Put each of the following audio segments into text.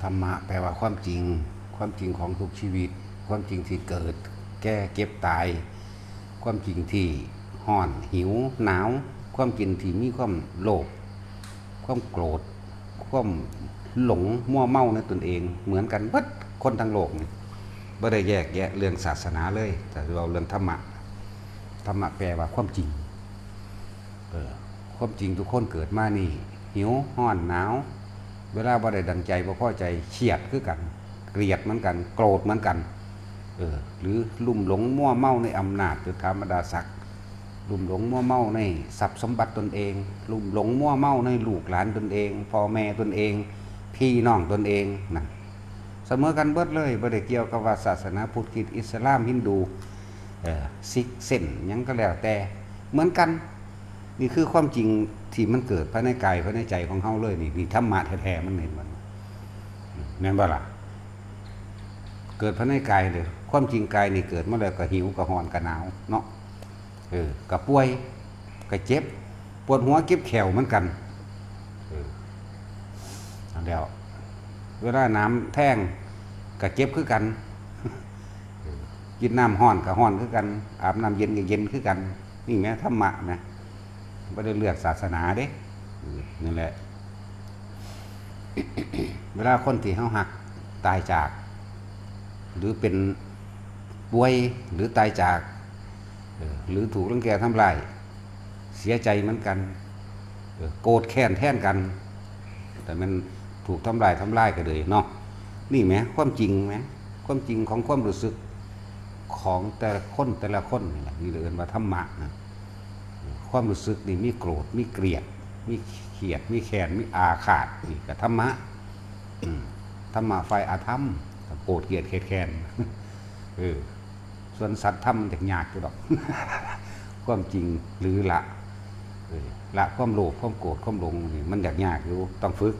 ธรรมะแปลว่าความจริงความจริงของทุกชีวิตความจริงที่เกิดแก่เก็บตายความจริงที่ร้อนหิวหนาวความจริงที่มีความโลภความโกรธความหลงมั่วเมาในตนเองเหมือนกันเบิดคนทั้งโลกนี่ไม่ได้แยกแยะเรื่องศาสนาเลยแต่เราเรื่องธรรมะธรรมะแปลว่าความจริงความจริงทุกคนเกิดมานี่หิวร้อนหนาวเวลาบ่ได้ดังใจบ่พอใจเครียดคือกันเกลียดเหมือนกันโกรธเหมือนกันหรือลุ่มหลงมั่วเมาในอำนาจหรือธรรมดาศักดิ์ลุ่มหลงมั่วเมาในทรัพย์สมบัติตนเองลุ่มหลงมั่วเมาในลูกหลานตนเองพ่อแม่ตนเองพี่น้องตนเองนะเสมอกันเบิดเลยบ่ได้เกี่ยวกับว่าศาสนาพุทธคริสต์อิสลามฮินดูซิกเส้นหยังก็แล้วแต่เหมือนกันนี่คือความจริงที่มันเกิดภายในกายภายในใจของเฮาเลยนี่ธรรมะแท้ๆมันเห็นมันแม่นบ่ล่ะเกิดภายในกายเลยความจริงกายนี่เกิดมาแล้วก็หิวก็ร้อนก็หนาวเนาะก็ป่วยก็เจ็บปวดหัวเก็บแขวเหมือนกันแล้วเวลาน้ำแท่งก็เจ็บคือกันกินน้ำร้อนก็ร้อนคือกันอาบน้ำเย็นก็เย็นคือกันนี่แม้ธรรมะนะไม่ได้เลือกศาสนาเด้นั่นแหละ เวลาคนที่เฮาหักตายจากหรือเป็นป่วยหรือตายจากหรือถูกรังแกทำลายเสียใจเหมือนกันโกรธแค้นแทนกันแต่มันถูกทำลายก็เลยเนาะนี่ไหมความจริงไหมความจริงของความรู้สึกของแต่ละคนนี่แหละนี่เรียกว่าธรรมะนะความรู้สึกนี่มีโกรธมีเกลียดมีเขียดมีแค้นมีอาฆาตนี่ก็ธรรมะธรรมะฝ่ายอาธรรมโกรธเกลียดแค้นส่วนสัตว์ธรรมมันยากอยู่ดอกความจริงหรือละความโลภความโกรธความหลงนี่มันยากอยู่ต้องฝึก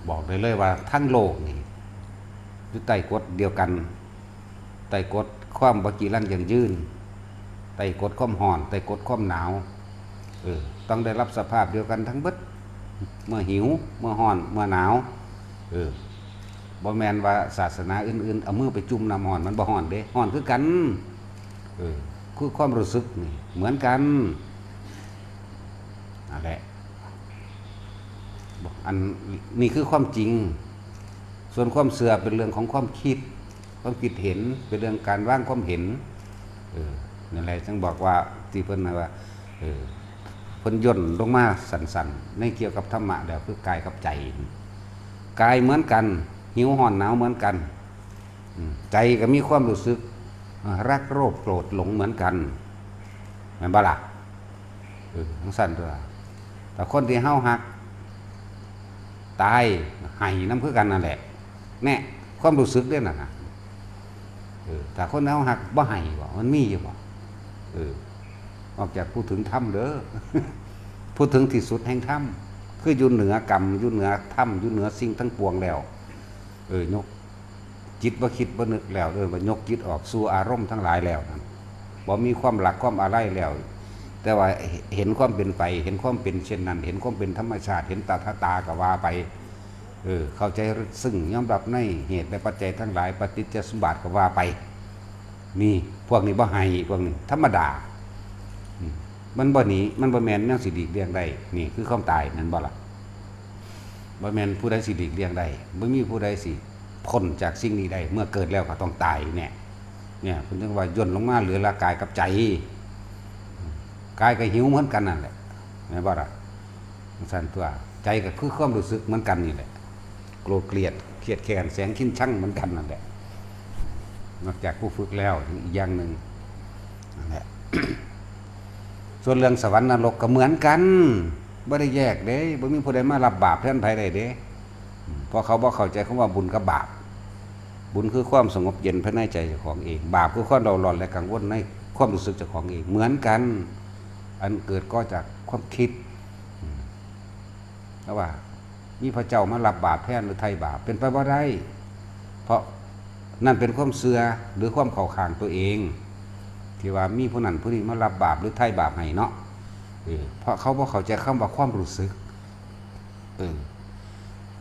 บอกเลยว่าทั้งโลกนี่อยู่ใต้กฎเดียวกันใต้กฎความบ่จีรังยั่งยืนใต้กฎความร้อนใต้กฎความหนาวต้องได้รับสภาพเดียวกันทั้งเบิดเมื่อหิวเมื่อร้อนเมื่อหนาวบ่แม่นว่าศาสนาอื่นๆเอามือไปจุ่มน้ำร้อนมันบ่ร้อนเด้ร้อนคือกันคือความรู้สึกนี่เหมือนกันนั่นแหละอันนี่คือความจริงส่วนความเสื่อเป็นเรื่องของความคิดเห็นเป็นเรื่องการวางความเห็นนั่นแหละจึงบอกว่าที่เพิ่นว่าเพิ่นย่นลงมาสั่นๆในเกี่ยวกับธรรมะแล้วคือกายกับใจกายเหมือนกันหิวร้อนหนาวเหมือนกันใจก็มีความรู้สึกรักโลภโกรธหลงเหมือนกันแม่นบ่ล่ะทั้งสั่นตัวแต่คนที่เฮาฮักตายให้น้ำคือกันนั่นแหละแน่ความรู้สึกเด้น่ะนะแต่คนเฮาฮักบ่ให้บ่มันมีอยู่บ่ออกจากพูดถึงธรรมเด้อ พูดถึงที่สุดแห่งธรรมคืออยู่เหนือกรรมอยู่เหนือธรรมอยู่เหนือสิ่งทั้งปวงแล้วยกจิตบ่คิดบ่นึกแล้วว่ายกจิตออกสู่อารมณ์ทั้งหลายแล้วนั่นบ่มีความหลักความอะไรแล้วแต่ว่าเห็นความเป็นไปเห็นความเป็นเช่นนั้นเห็นความเป็นธรรมชาติเห็นตาก็ว่าไปเข้าใจซึ่งยอมรับในเหตุและปัจจัยทั้งหลายปฏิจจสมบัติก็ว่าไปนี่พวกนี้บ่ให้พวกนี้ธรรมดามันบ่หนีมันบ่แม่นแนวสิหลีกเลี่ยงได้นี่คือความตายนั่นบ่ล่ะบ่แม่นผู้ใดสิหลีกเลี่ยงได้บ่มีผู้ใดสิพ้นจากสิ่งนี้ได้เมื่อเกิดแล้วก็ต้องตายเนี่ยเพิ่นจึงว่าย่นลงมาเหลือละกายกับใจกายก็หิวเหมือนกันนั่นแหละแม่นบ่ล่ะสั่นตัวใจก็คือความรู้สึกเหมือนกันนี่แหละโกรธเกลียดเครียดแค้นแสงขิ้นชั่งเหมือนกันนั่นแหละนอกจากผู้ฝึกแล้วอีกอย่างนึงนั่นแหละ ส่วนเรื่องสวรรค์นรกก็เหมือนกันบ่ได้แยกเด้บ่มีผู้ใดมารับบาปแทนไผได้เด้เพราะเขาบ่เข้าใจคำว่าบุญกับบาปบุญคือความสงบเย็นภายในใจเจ้าของเองบาปคือความเร่าร้อนและกังวลในความรู้สึกเจ้าของเองเหมือนกันอันเกิดก็จากความคิดแล้วว่ามีพระเจ้ามารับบาปแทนหรือไถ่บาปเป็นไปบ่ได้เพราะนั่นเป็นความเสื่อหรือความเข้าข้างตัวเองที่ว่ามีผู้นั้นผู้นี้มารับบาปหรือไถ่บาปให้เนาะเพราะเขาบ่เข้าใจคำว่าความรู้สึก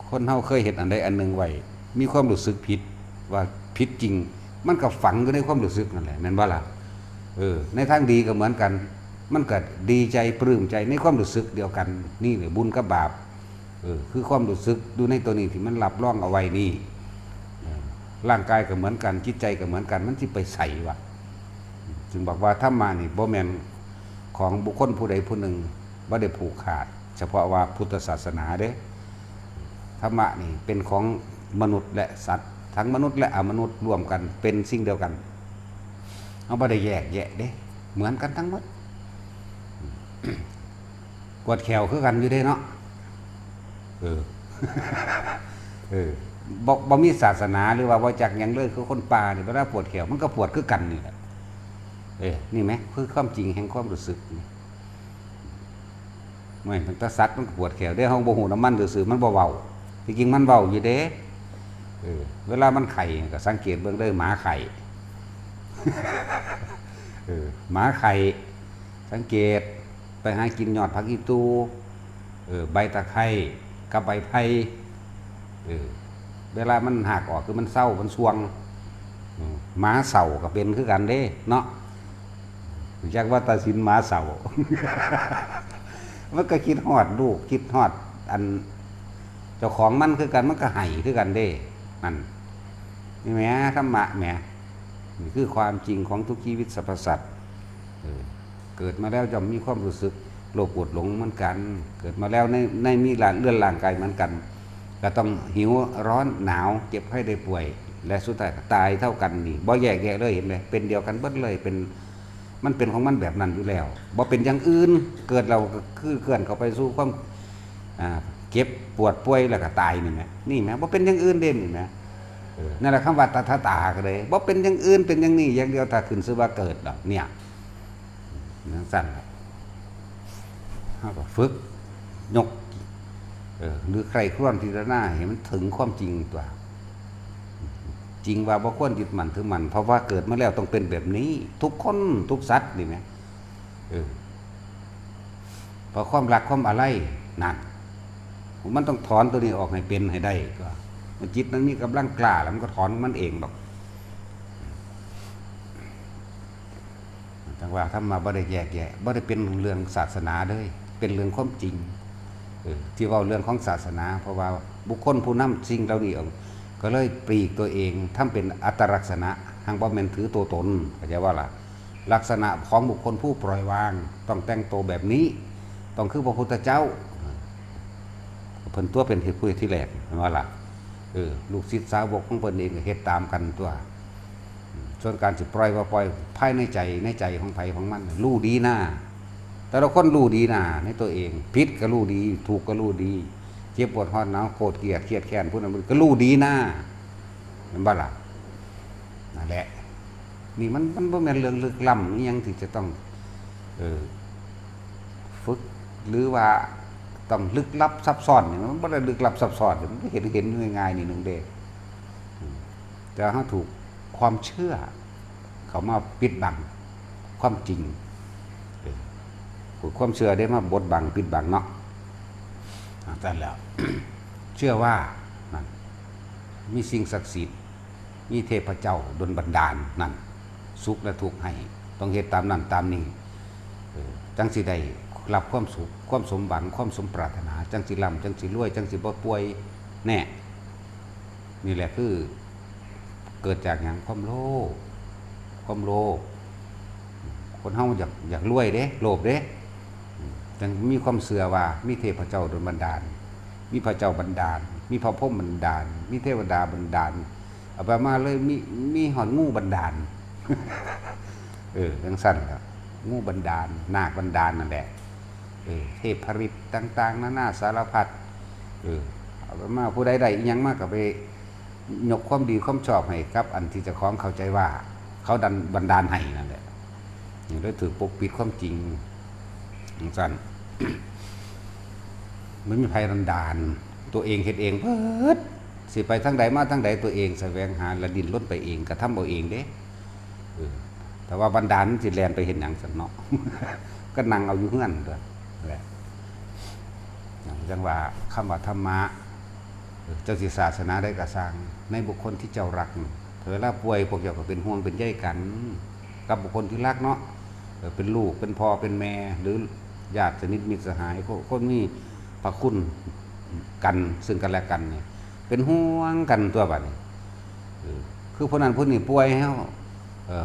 คว คนเฮาเคยเห็นอันใดอันหนึ่งไว้มีความรู้สึกผิดว่าผิดจริงมันก็ฝังอยู่ในความรู้สึกนั่นแหละแม่นบ่ล่ะในทางดีก็เหมือนกันมันก็ดีใจปลื้มใจในความรู้สึกเดียวกันนี่แหละบุญกับบาปคือความรู้สึกดูในตัวนี้ที่มันรับรองเอาไว้นี่ร่างกายก็เหมือนกันจิตใจก็เหมือนกันมันสิไปใส่วะจึงบอกว่าธรรมะนี่บ่แม่นของบุคคลผู้ใดผู้หนึ่งบ่ได้ผูกขาดเฉพาะว่าพุทธศาสนาเด้ธรรมะนี่เป็นของมนุษย์และสัตว์ทั้งมนุษย์และอมนุษย์รวมกันเป็นสิ่งเดียวกันเอาบ่ได้แยกแยะเด้เหมือนกันทั้งหมดกวดแขวคือกันอยู่เด้เนาะบ่มีศาสนาหรือว่าบ่จักหยังเลยคือคนป่านี่เวลาปวดแขวมันก็ปวดคือกันนี่แหละนี่ไหมคือความจริงแห่งความรู้สึกไม่มันตะสัตว์มันก็ปวดแขวได้ห้องบ่หูน้ำมันซื่อๆมันบ่เว้าจริงๆมันเว้าอยู่เด้เวลามันไข่ก็สังเกตเบิ่งเด้อหมาไข่หมาไข่สังเกตไปหากินยอดผักอีตูใบตะไคร้กับใบไผ่เวลามันหักออกคือมันเศร้ามันสวงหมาเศร้าก็เป็นคือกันเด้เนาะจักว่าตัดสินหมาเศร้า มันก็คิดฮอดลูกคิดฮอดอันเจ้าของมันคือกันมันก็ไห้คือกันเด้นั่นนี่แหมธรรมะแหมนี่คือความจริงของทุกชีวิตสรรพสัตว์เกิดมาแล้วจะมีความรู้สึกโลภโกรธหลงเหมือนกันเกิดมาแล้วในมีเลื่อนร่างกายเหมือนกันก็ต้องหิวร้อนหนาวเจ็บไข้ได้ป่วยและสุดท้ายตายเท่ากันนี่บ่แยกแยะเลยเห็นไหมเป็นเดียวกันเบิดเลยเป็นมันเป็นของมันแบบนั้นอยู่แล้วบ่เป็นอย่างอื่นเกิดเราคือเคลื่อนเข้าไปสู่ความเก็บปวดป่วยแล้วก็ตายนี่แหมนี่แหมบ่เป็นอย่างอื่นเด่นนี่แหมนั่นแหละคำว่าตถาก็เลยบ่เป็นอย่างอื่นเป็นอย่างนี้อย่างเดียวถ้าขึ้นชื่อว่าเกิดดอกเนี่ยนั่นสั่นเฮาก็ฝึกยกหรือใครครวญพิจารณาเห็นมันถึงความจริงตัวจริงว่าบ่ควรยึดมั่นถือมั่นเพราะว่าเกิดมาแล้วต้องเป็นแบบนี้ทุกคนทุกสัตว์นี่แหมเพราะความรักความอะไรนั่นมันต้องถอนตัวนี้ออกให้เป็นให้ได้ก็มันจิตนั้นมีกำลังกล้าแล้วมันก็ถอนมันเองดอกจังว่าธรรมะบ่ได้แยกแยะบ่ได้เป็นเรื่องศาสนาเลยเป็นเรื่องความจริงที่ว่าเรื่องของศาสนาเพราะว่าบุคคลผู้นำสิ่งเหล่านี้ก็เลยปลีกตัวเองทำเป็นอัตลักษณะทางบ่แม่นถือตัวตนเข้าใจว่าล่ะลักษณะของบุคคลผู้ปล่อยวางต้องแต่งตัวแบบนี้ต้องคือพระพุทธเจ้าเพิ่นตัวเป็นเหตุผู้ที่แรกเห็นว่าล่ะลูกศิษย์สาวกของเพิ่นเองก็เฮ็ดตามกันตัวส่วนการสิปล่อยว่าปล่อยภายในใจของไผของมันรู้ดีหน้าแต่ละคนรู้ดีหน้าในตัวเองผิดก็รู้ดีถูกก็รู้ดีเจ็บปวดร้อนหนาวโกรธเกลียดเครียดแค้นพวกนั้นก็รู้ดีหน้าเห็นบ่ล่ะนั่นแหละนี่มันบ่แม่นเรื่องลึกล้ำอีหยังที่จะต้องฝึกหรือว่าต้องลึกลับซับซ้อนนี่มันบ่ได้ลึกลับซับซ้อนมันเห็นง่ายๆนี่นึงเด้แต่เฮาถูกความเชื่อเขามาปิดบังความจริงความเชื่อได้มาบดบังปิดบังเนาะแต่แล้ว เชื่อว่านั่นมีสิ่งศักดิ์สิทธิ์มีเทพเจ้าดลบันดาลนั่นสุขและทุกข์ให้ต้องเฮ็ดตามนั้นตามนี้จังสิได้รับความสุขความสมหวังความสมปรารถนาจังสิร่ำจังสิรวยจังสิบ่ป่วยแน่นี่แหละคือเกิดจากอย่างความโลภคนเฮาอยากรวยเด้โลภเด้จังมีความเชื่อว่ามีเทพเจ้าดลบันดาลมีพระเจ้าบันดาลมีพระพรหมบันดาลมีเทวดาบันดาลเอาไปมาเลยมีหอนงูบันดาลจังซั่นครับงูบันดาลนาคบันดาลนั่นแหละเทพผริตต่างๆนานาสารพัดเอาไปมาผู้ใดได้อีหยังมากก็ไปยกความดีความชอบให้ครับอันที่เจ้าของเข้าใจว่าเขาดันบันดาลให้นั่นแหละนี่เลยถือปกปิดความจริงสั่น ไม่มีภัยบันดาลตัวเองเฮ็ดเองเพิดสิไปทางใดมาทางใดตัวเองแสวงหาและดิ้นรนไปเองกระทำเอาเองเด้แต่ว่าบันดาลสิแล่นไปเห็นหยังซั่นเนาะ ก็นั่งเอาอยู่เฮือนตัวแหละจังว่าคำว่าธรรมะ เจ้าสิศาสนาได้กระสร้างในบุคคลที่เจ้ารักเวลาป่วยพวกเจ้าก็เป็นห่วงเป็นใยกันกับบุคคลที่รักเนาะเป็นลูกเป็นพ่อเป็นแม่หรือญาติสนิทมิตรสหายคนมีพระคุณกันซึ่งกันและกันเนี่ยเป็นห่วงกันตัวบัดนี้คือผู้นั้นผู้นี้ป่วยให้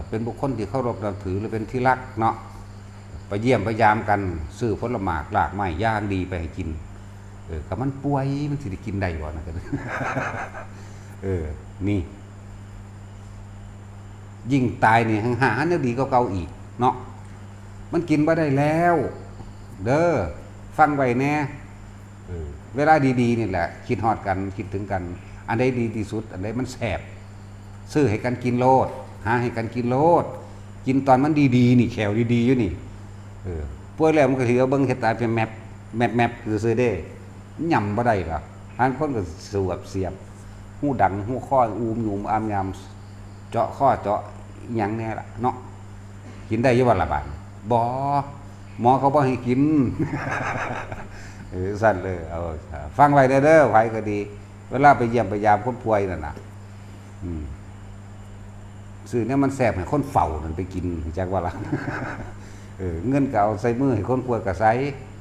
เป็นบุคคลที่เคารพนับถือหรือเป็นที่รักเนาะไปเยี่ยมไปยามกันซื้อผลไม้หลากไม้ย่างดีไปให้กินกับมันป่วยมันสิได้กินได้บ่นะกัน นี่ยิ่งตายนี่หาเนื้อดีก็เก่าอีกเนาะมันกินบ่ได้แล้วเด้อฟังไว้แน่เวลาดีๆนี่แหละคิดฮอดกันคิดถึงกันอันใดดีที่สุดอันใดมันแสบซื้อให้กันกินโลดหาให้กันกินโลดกินตอนมันดีๆนี่แขวดีๆอยู่นี่ป่วยแล้วมันก็ถือว่าเบิ่งเฮ็ดตายเป็นแมปคือซื้อได้ย่ำบ่ได้หรอกทางคนก็สวบเสียบหูดังหูข้ออูมหยุมอามยามเจาะข้อเจาะหยังแน่ล่ะเนาะกินได้อยู่บ่ล่ะบาดบ่หมอเขาบ่ให้กิน สั่นเลยเอาฟังไว้เด้อไว้ก็ดีเวลาไปเยี่ยมไปยามคนป่วยนั่นน่ะซื้อเนี่ยมันแสบให้คนเฝ้านั่นไปกินจักว่าล่ะ เงินก็เอาใส่มือให้คนป่วยก็ใส่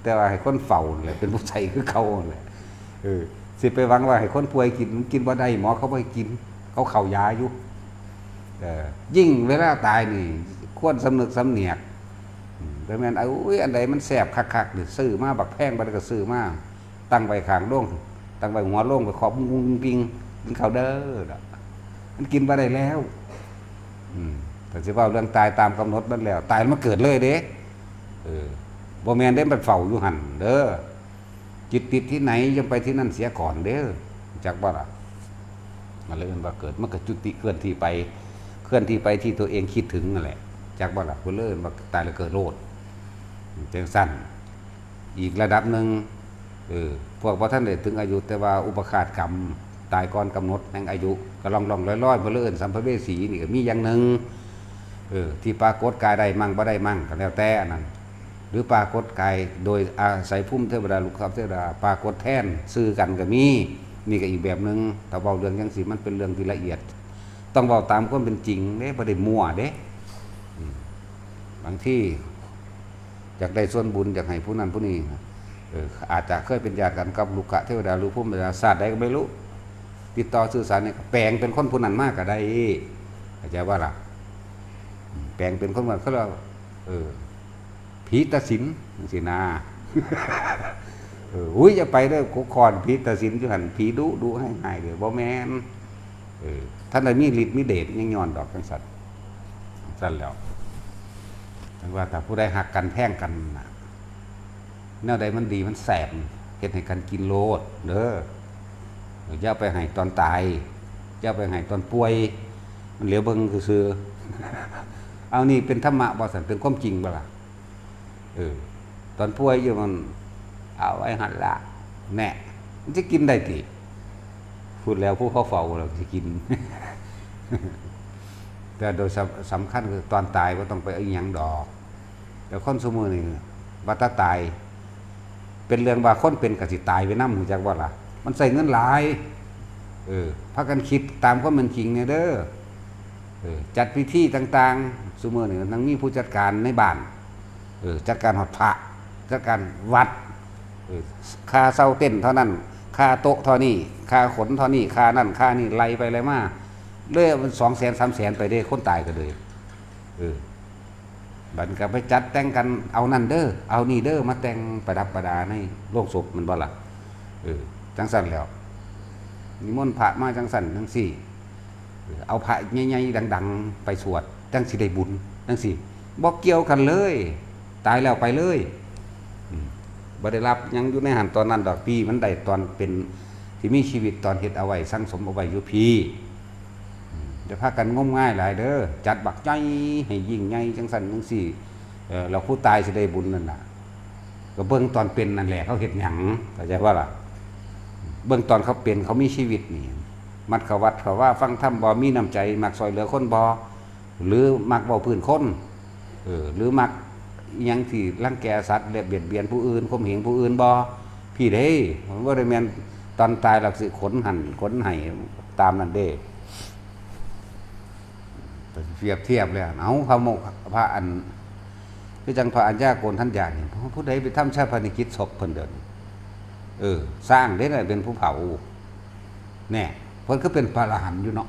แต่ว่าให้คนเฝ้าแหละเป็นผู้ใช้คือเขาแหละสิไปหวังว่าให้คนป่วยกินบ่ได้หมอเขาบ่ให้กินเขาเข้ายาอยู่ยิ่งเวลาตายนี่ควรสำนึกสำเนียกแต่แม่นอันใดมันแสบคักๆหรือซื้อมาบักแพงบ่ได้ก็ซื้อมาตั้งไว้ข้างโรงตั้งไว้หัวโรงไปขอบมุงปิงกินข้าวเด้อมันกินบ่ได้แล้วแต่สิว่าเรื่องตายตามกำหนดมันแล้วตายมันเกิดเลยเด้บ่แม่นได้มันเฝ้าอยู่หั่นเด้อจิตติดที่ไหนยังไปที่นั่นเสียก่อนเด้อจักบ่ล่ะมันเลยว่าเกิดมันก็จุติเคลื่อนที่ไปที่ตัวเองคิดถึงนั่นแหละจักบ่ล่ะเพิ่นเลยว่าตายแล้วเกิดโลดจังซั่นอีกระดับนึงพวกบ่ทันได้ถึงอายุแต่ว่าอุปคาตกรรมตายก่อนกำหนดแห่งอายุก็ล่องๆลอยๆเพิ่นเลยสัมภเวสีนี่ก็มีอย่างนึงที่ปรากฏกายได้มั่งบ่ได้มั่งก็แล้วแต่อันนั้นหรือปรากฏกายโดยอาศัยภูมิเทวดาลูกครับเทวดาปรากฏแทนซื้อกันก็มีนี่ก็อีกแบบนึงถ้าเว้าเรื่องจังซี่มันเป็นเรื่องที่ละเอียดต้องเว้าตามความเป็นจริงเด้บ่ได้มั่วเด้บางที่อยากได้ส่วนบุญอยากให้ผู้นั้นผู้นี้อาจจะเคยเป็นญาติกันกับลูกะเทวดาหรือภูมิเทวดาศาสตร์ใดก็ไม่รู้ติดต่อสื่อสารเนี่ยแปลงเป็นคนผู้นั้นมากก็ได้เข้าใจว่าล่ะแปลงเป็นคนว่าเขาเรียกผีตาสินสินาอุ้ยจะไปเด้อกุคอนผีตาสินอยู่หันผีดุให้หายเด้อบ่แม่นท่านได้มีฤทธิ์มีเดชยังย้อนดอกจังสัตว์สั่นแล้วถึงว่าถ้าผู้ใดหักกันแพ่งกันน่ะแนวใดมันดีมันแสบเฮ็ดให้กันกินโลดเด้ออย่าไปให้ตอนตายอย่าไปให้ตอนป่วยมันเหลียวเบิ่งซื่อๆเอานี่เป็นธรรมะบ่ซั่นเป็นความจริงบ่ล่ะตอนป่วยอยู่มันเอาไว้หั่นละแน่มันจะกินได้ติพูดแล้วผู้เขาเฝ้าเราสิกิน แต่โดยสำคัญคือตอนตายบ่ต้องไปเอาหยังดอกแต่คนซุมื้อนี่ว่าถ้าตายเป็นเรื่องว่าคนเป็นก็สิตายไปนำฮู้จักบ่ล่ะมันใส่เงินหลายพากันคิดตามความเป็นจริงเนี่ยเด้อจัดพิธีต่างๆซุมื้อนี่ทั้งมีผู้จัดการในบ้านจัดการหอดพระจัดการวัดค่าเช่าเต้นเท่านั้นค่าโต๊ะเท่านี้ค่าขนเท่านี้ค่านั่นค่านี่ไล่ไปไล่มาเลยมัน200,000 300,000ไปเด้คนตายก็เลยบัดก็ไปจัดแต่งกันเอานั่นเด้อเอานี่เด้อมาแต่งประดับประดาในโลกศพมันบ่ล่ะจังสั่นแล้วนิมนต์พระมาจังสั่นจังซี่เอาพระใหญ่ๆดังๆไปสวดจังสิได้บุญจังซี่บ่เกี่ยวกันเลยตายแล้วไปเลยบ่ได้รับยังอยู่ในหันตอนนั้นดอกพี่มันได้ตอนเป็นที่มีชีวิตตอนเฮ็ดเอาไว้สั่งสมเอาไว้อยู่พี่จะพากันงมง่ายหลายเด้อจัดบักใหญ่ให้ยิ่งใหญ่จังซั่นจังซี่เราผู้ตายสิได้บุญนั่นน่ะก็เบิ่งตอนเป็นนั่นแหละเขาเฮ็ดหยังเข้าใจว่าล่ะเบื้องตอนเขาเป็นเขามีชีวิตนี่มัดเขาวัดเขาว่าฟังธรรมบ่มีน้ำใจมักซอยเหลือคนบ่หรือมักเว้าพื้นคนหรือมักอิหยังที่รังแกสัตว์และเบียดเบียนผู้อื่นข่มเหงผู้อื่นบ่พี่เด้มันบ่ได้แม่น ตอนตายเราสิขนหั่นขนไห้ตามนั่นเด้เปรียบเทียบแล้วเอาพระโมกพระอันคือจังพระอัญญาโกณทัญญานี่ผู้ใดไปทำชาปนกิจศพเพิ่นเดินสร้างได้เลยเป็นผู้เผาแน่เพิ่นก็เป็นพระอรหันต์อยู่เนาะ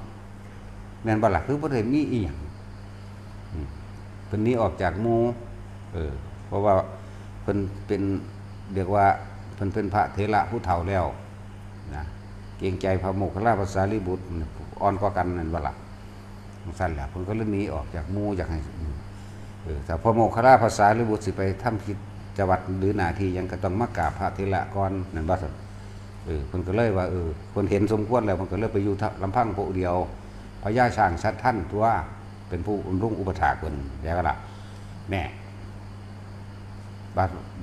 แม่นบ่ล่ะคือบ่ได้มีอีหยังเพิ่นนี้ออกจากหมู่เพราะว่าเพิ่นเป็นเรียกว่าเพิ่นเป็นพระเถระผู้เฒ่าแล้วนะเกรงใจพระโมคคัลลาภาษารีบุตรอ่อนกว่ากันนั่นบ่ล่ะสั่นแหละเพิ่นก็เลยหนีออกจากหมู่อยากให้แต่พระโมคคัลลาภาษารีบุตรสิไปทำกิจวัตรหรือหน้าที่หยังก็ต้องมากราบพระเถระก่อนนั่นบ่ซั่นเพิ่นก็เลยว่าเพิ่นเห็นสมควรแล้วเพิ่นก็เลยไปอยู่ลำพังผู้เดียวพญาช้างชัดท่านตัวเป็นผู้รุ่งอุปถากเพิ่นแล้วก็ล่ะแน่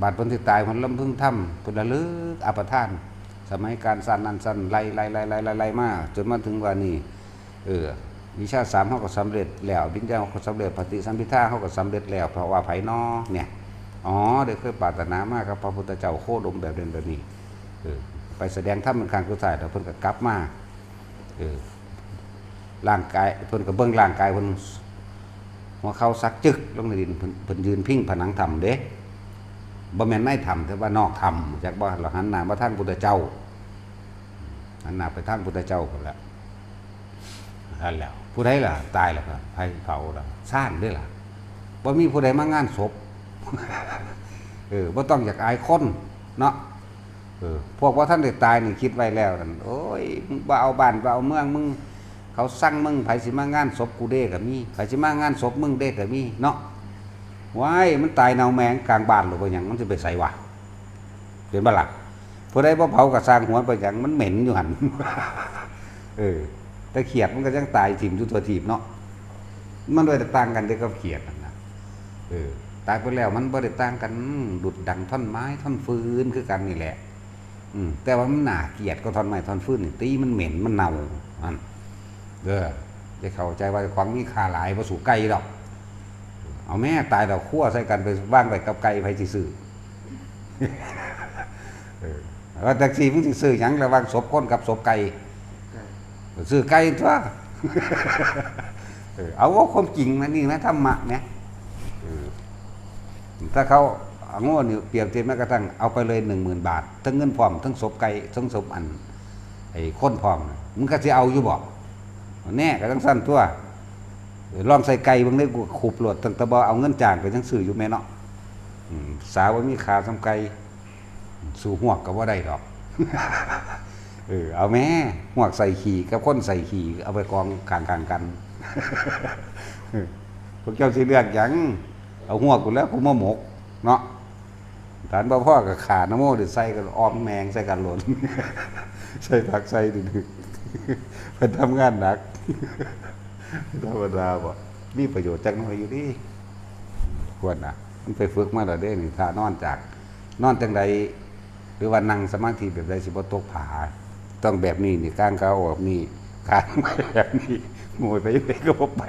บาดเพิ่นสิตายเพิ่นลำพึงถ้ำเพิ่นระลึกอปทานสมัยการสั้นนั้นสั้นไล่มาจนมาถึงว่านี่วิชา3เฮาก็สำเร็จแล้ววิญญาณเฮาก็สำเร็จปฏิสัมภิทาเฮาก็สำเร็จแล้วเพราะว่าไผน้อเนี่ยได้เคยปรารถนามากับพระพุทธเจ้าโคดมแบบนี้ไปแสดงธรรมเป็นครั้งสุดท้ายแล้วเพิ่นก็กลับมาร่างกายเพิ่นก็เบิ่งร่างกายเพิ่นหัวเข่าซักจึกลงในดินเพิ่นยืนพิงผนังถ้ำเด้บ่แม่นในถ้ำแต่ว่านอกถ้ำจากบ่เราหันหน้ามาทางพุทธเจ้าหันหน้าไปทางพุทธเจ้าพุ่นละนั่นแล้วผู้ใดล่ะตายแล้วก็ไผเผาล่ะซ่านเด้อล่ะบ่มีผู้ใดมางานศพบ่ต้องอยากอายคนเนาะพวกว่าท่านได้ตายนี่คิดไว้แล้วนั่นโอ้ยบ่เอาบ้านบ่เอาเมืองมึงเขาสั่งมึงไผสิมางานศพกูเด้ก็มีไผสิมางานศพมึงเด้ก็มีเนาะว้ายมันตายเนาแมงกลางบ้านหรือบ่หยังมันสิไปไสวะเห็นบ่ล่ะผู้ใดบ่เผาก็สร้างหัวไปหยังมันเหม็นอยู่หั่นแต่เขียดมันก็ยังตายถิ่มอยู่ตัวถีบเนาะมันด้วยแต่ต่างกันแต่กับเขียดนั่นน่ะตายไปแล้วมันบ่ได้ต่างกันดุดดังท่อนไม้ท่อนฟืนคือกันนี่แหละแต่ว่ามันน่าเกลียดก็ท่อนไม้ท่อนฟืนนี่ตีมันเหม็นมันเน่าอันได้เข้าใจว่าของมีค่าหลายบ่สู่ไก่ดอกเอาแม่ตายแล้วคั่วใส่กันไปว่างไว้กับไก่ไผสิซื้อว่าแท็กซี่มึงสิซื้อหยังระหว่างศพคนกับศพไก่ซื้อไก่ตัวเอาว่าความจริงนะนี่นะธรรมะเนี่ยถ้าเขาเอาโง่นี่เปรียบเทียบแม้กระทั่งเอาไปเลย10,000 บาททั้งเงินพร้อมทั้งศพไก่ทั้งศพอันไอ้คนพร้อมมึงก็สิเอาอยู่บ่แน่ก็ต้องสั้นตัวลองใส่ไก่บางได้กูขุบโหลดตั้งแต่บ่เอาเงินจ้างไปจังซื้ออยู่แม่เนาะสาวว่ามีขาสำไก่สู่หวกก็บ่ได้ดอกเอาแม่หวกใส่ขี่กับคนใส่ขี่เอาไปกองข้างๆกันพวกเจ้าสิเลือกหยังเอาหวกกูแล้วกูมาหมกเนาะฐานบ่พ่อกับขานะโมหรือใส่กันออมแมงใส่กันหล่นใส่ผักใส่ดึกเพิ่นทำงานหนักธรรมดาบ่มีประโยชน์จักหน่อยอยู่ดิควรน่ะมันไปฝึกมาแล้วเด้นี่ถ้านอนจังใดหรือว่านั่งสมาธิแบบใดสิบ่ตกผาต้องแบบนี้นี่ก้างเขาแบบนี้ข้างแบบนี้โง่ไปก็บ่ไป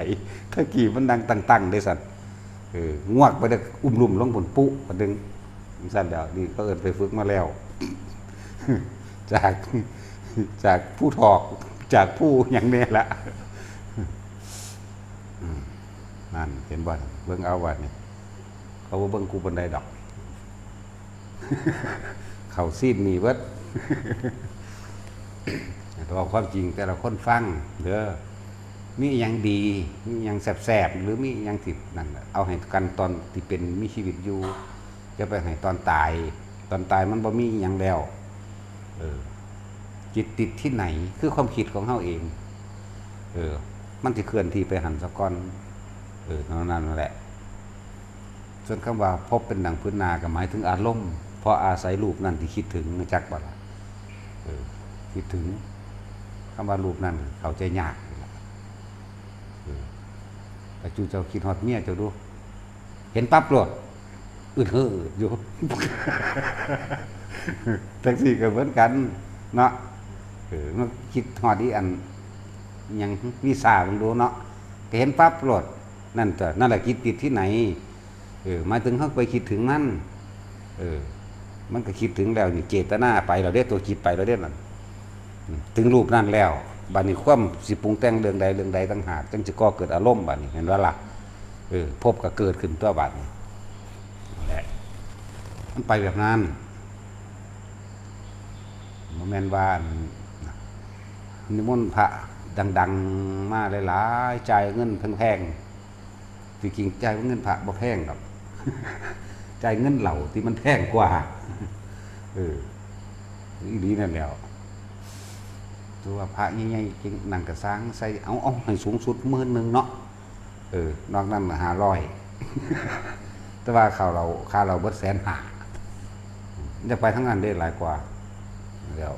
ถ้ากี่มันดังตั้งๆได้สั่นงวกไปได้อุ้มลุ่มลงบนปุ๊บ่ดึงสั่นแล้วนี่ก็เอิ้นไปฝึกมาแล้วจากผู้ถอกจากผู้หยังแน่ละนั่นเห็นบ่เบิ่งเอาว่านี่เขาบ่เบิ่งกูปานใดดอกเขาซีดมีเบิดแต่ว่าความจริงแต่ละคนฟังเด้อมีหยังดีมีหยังแสบๆหรือมีหยังที่นั่นเอาให้กันตอนที่เป็นมีชีวิตอยู่จะไปให้ตอนตายมันบ่มีหยังแล้วจิตติดที่ไหนคือความคิดของเฮาเองมันสิเคลื่อนที่ไปหันซะก่อนนั่นแหละส่วนคำว่าพบเป็นดังพื้นนาก็หมายถึงอารมณ์เพราะอาศัยรูปนั่นที่คิดถึงจักบ่ล่ะคิดถึงคำว่ารูปนั่นเข้าใจยากแต่จู่เจ้าคิดฮอดเมียเจ้าดูเห็นปั๊บโลดอึดอยู่จังซี่ก็เหมือนกันเนาะมันคิดฮอดอีอันยังวิสามันดูเนาะก็เห็นปั๊บโลดนั่นแหละคิดติดที่ไหนหมายถึงเฮาไปคิดถึงนั่นมันก็คิดถึงแล้วนี่เจตนาไปแล้วเด้ตัวคิดไปแล้วเด้นั่น ถึงรูปนั่นแล้วบัดนี้ความสิปรุงแต่งเรื่องใดเรื่องใดต่างหากจึงจะก่อเกิดอารมณ์บัดนี้เห็นว่าล่ะพบก็เกิดขึ้นตัวบัดนี้แหละมันไปแบบนั้นโมเมนต์ว่านิมนต์พระดังๆมาหลายๆจ่ายเงินแพงๆที่จริงจ่ายเงินพระบ่แพงหรอกจ่ายเงินเหล่าที่มันแพงกว่าอีดีนั่นแล้วตัวพระใหญ่ๆจริงนั่งกระซังใส่เอาให้สูงสุด10,000เนาะนอกนั้น500แต่ว่าค่าเราเบิด150,000จะไปทั้งนั้นได้หลายกว่าแล้ว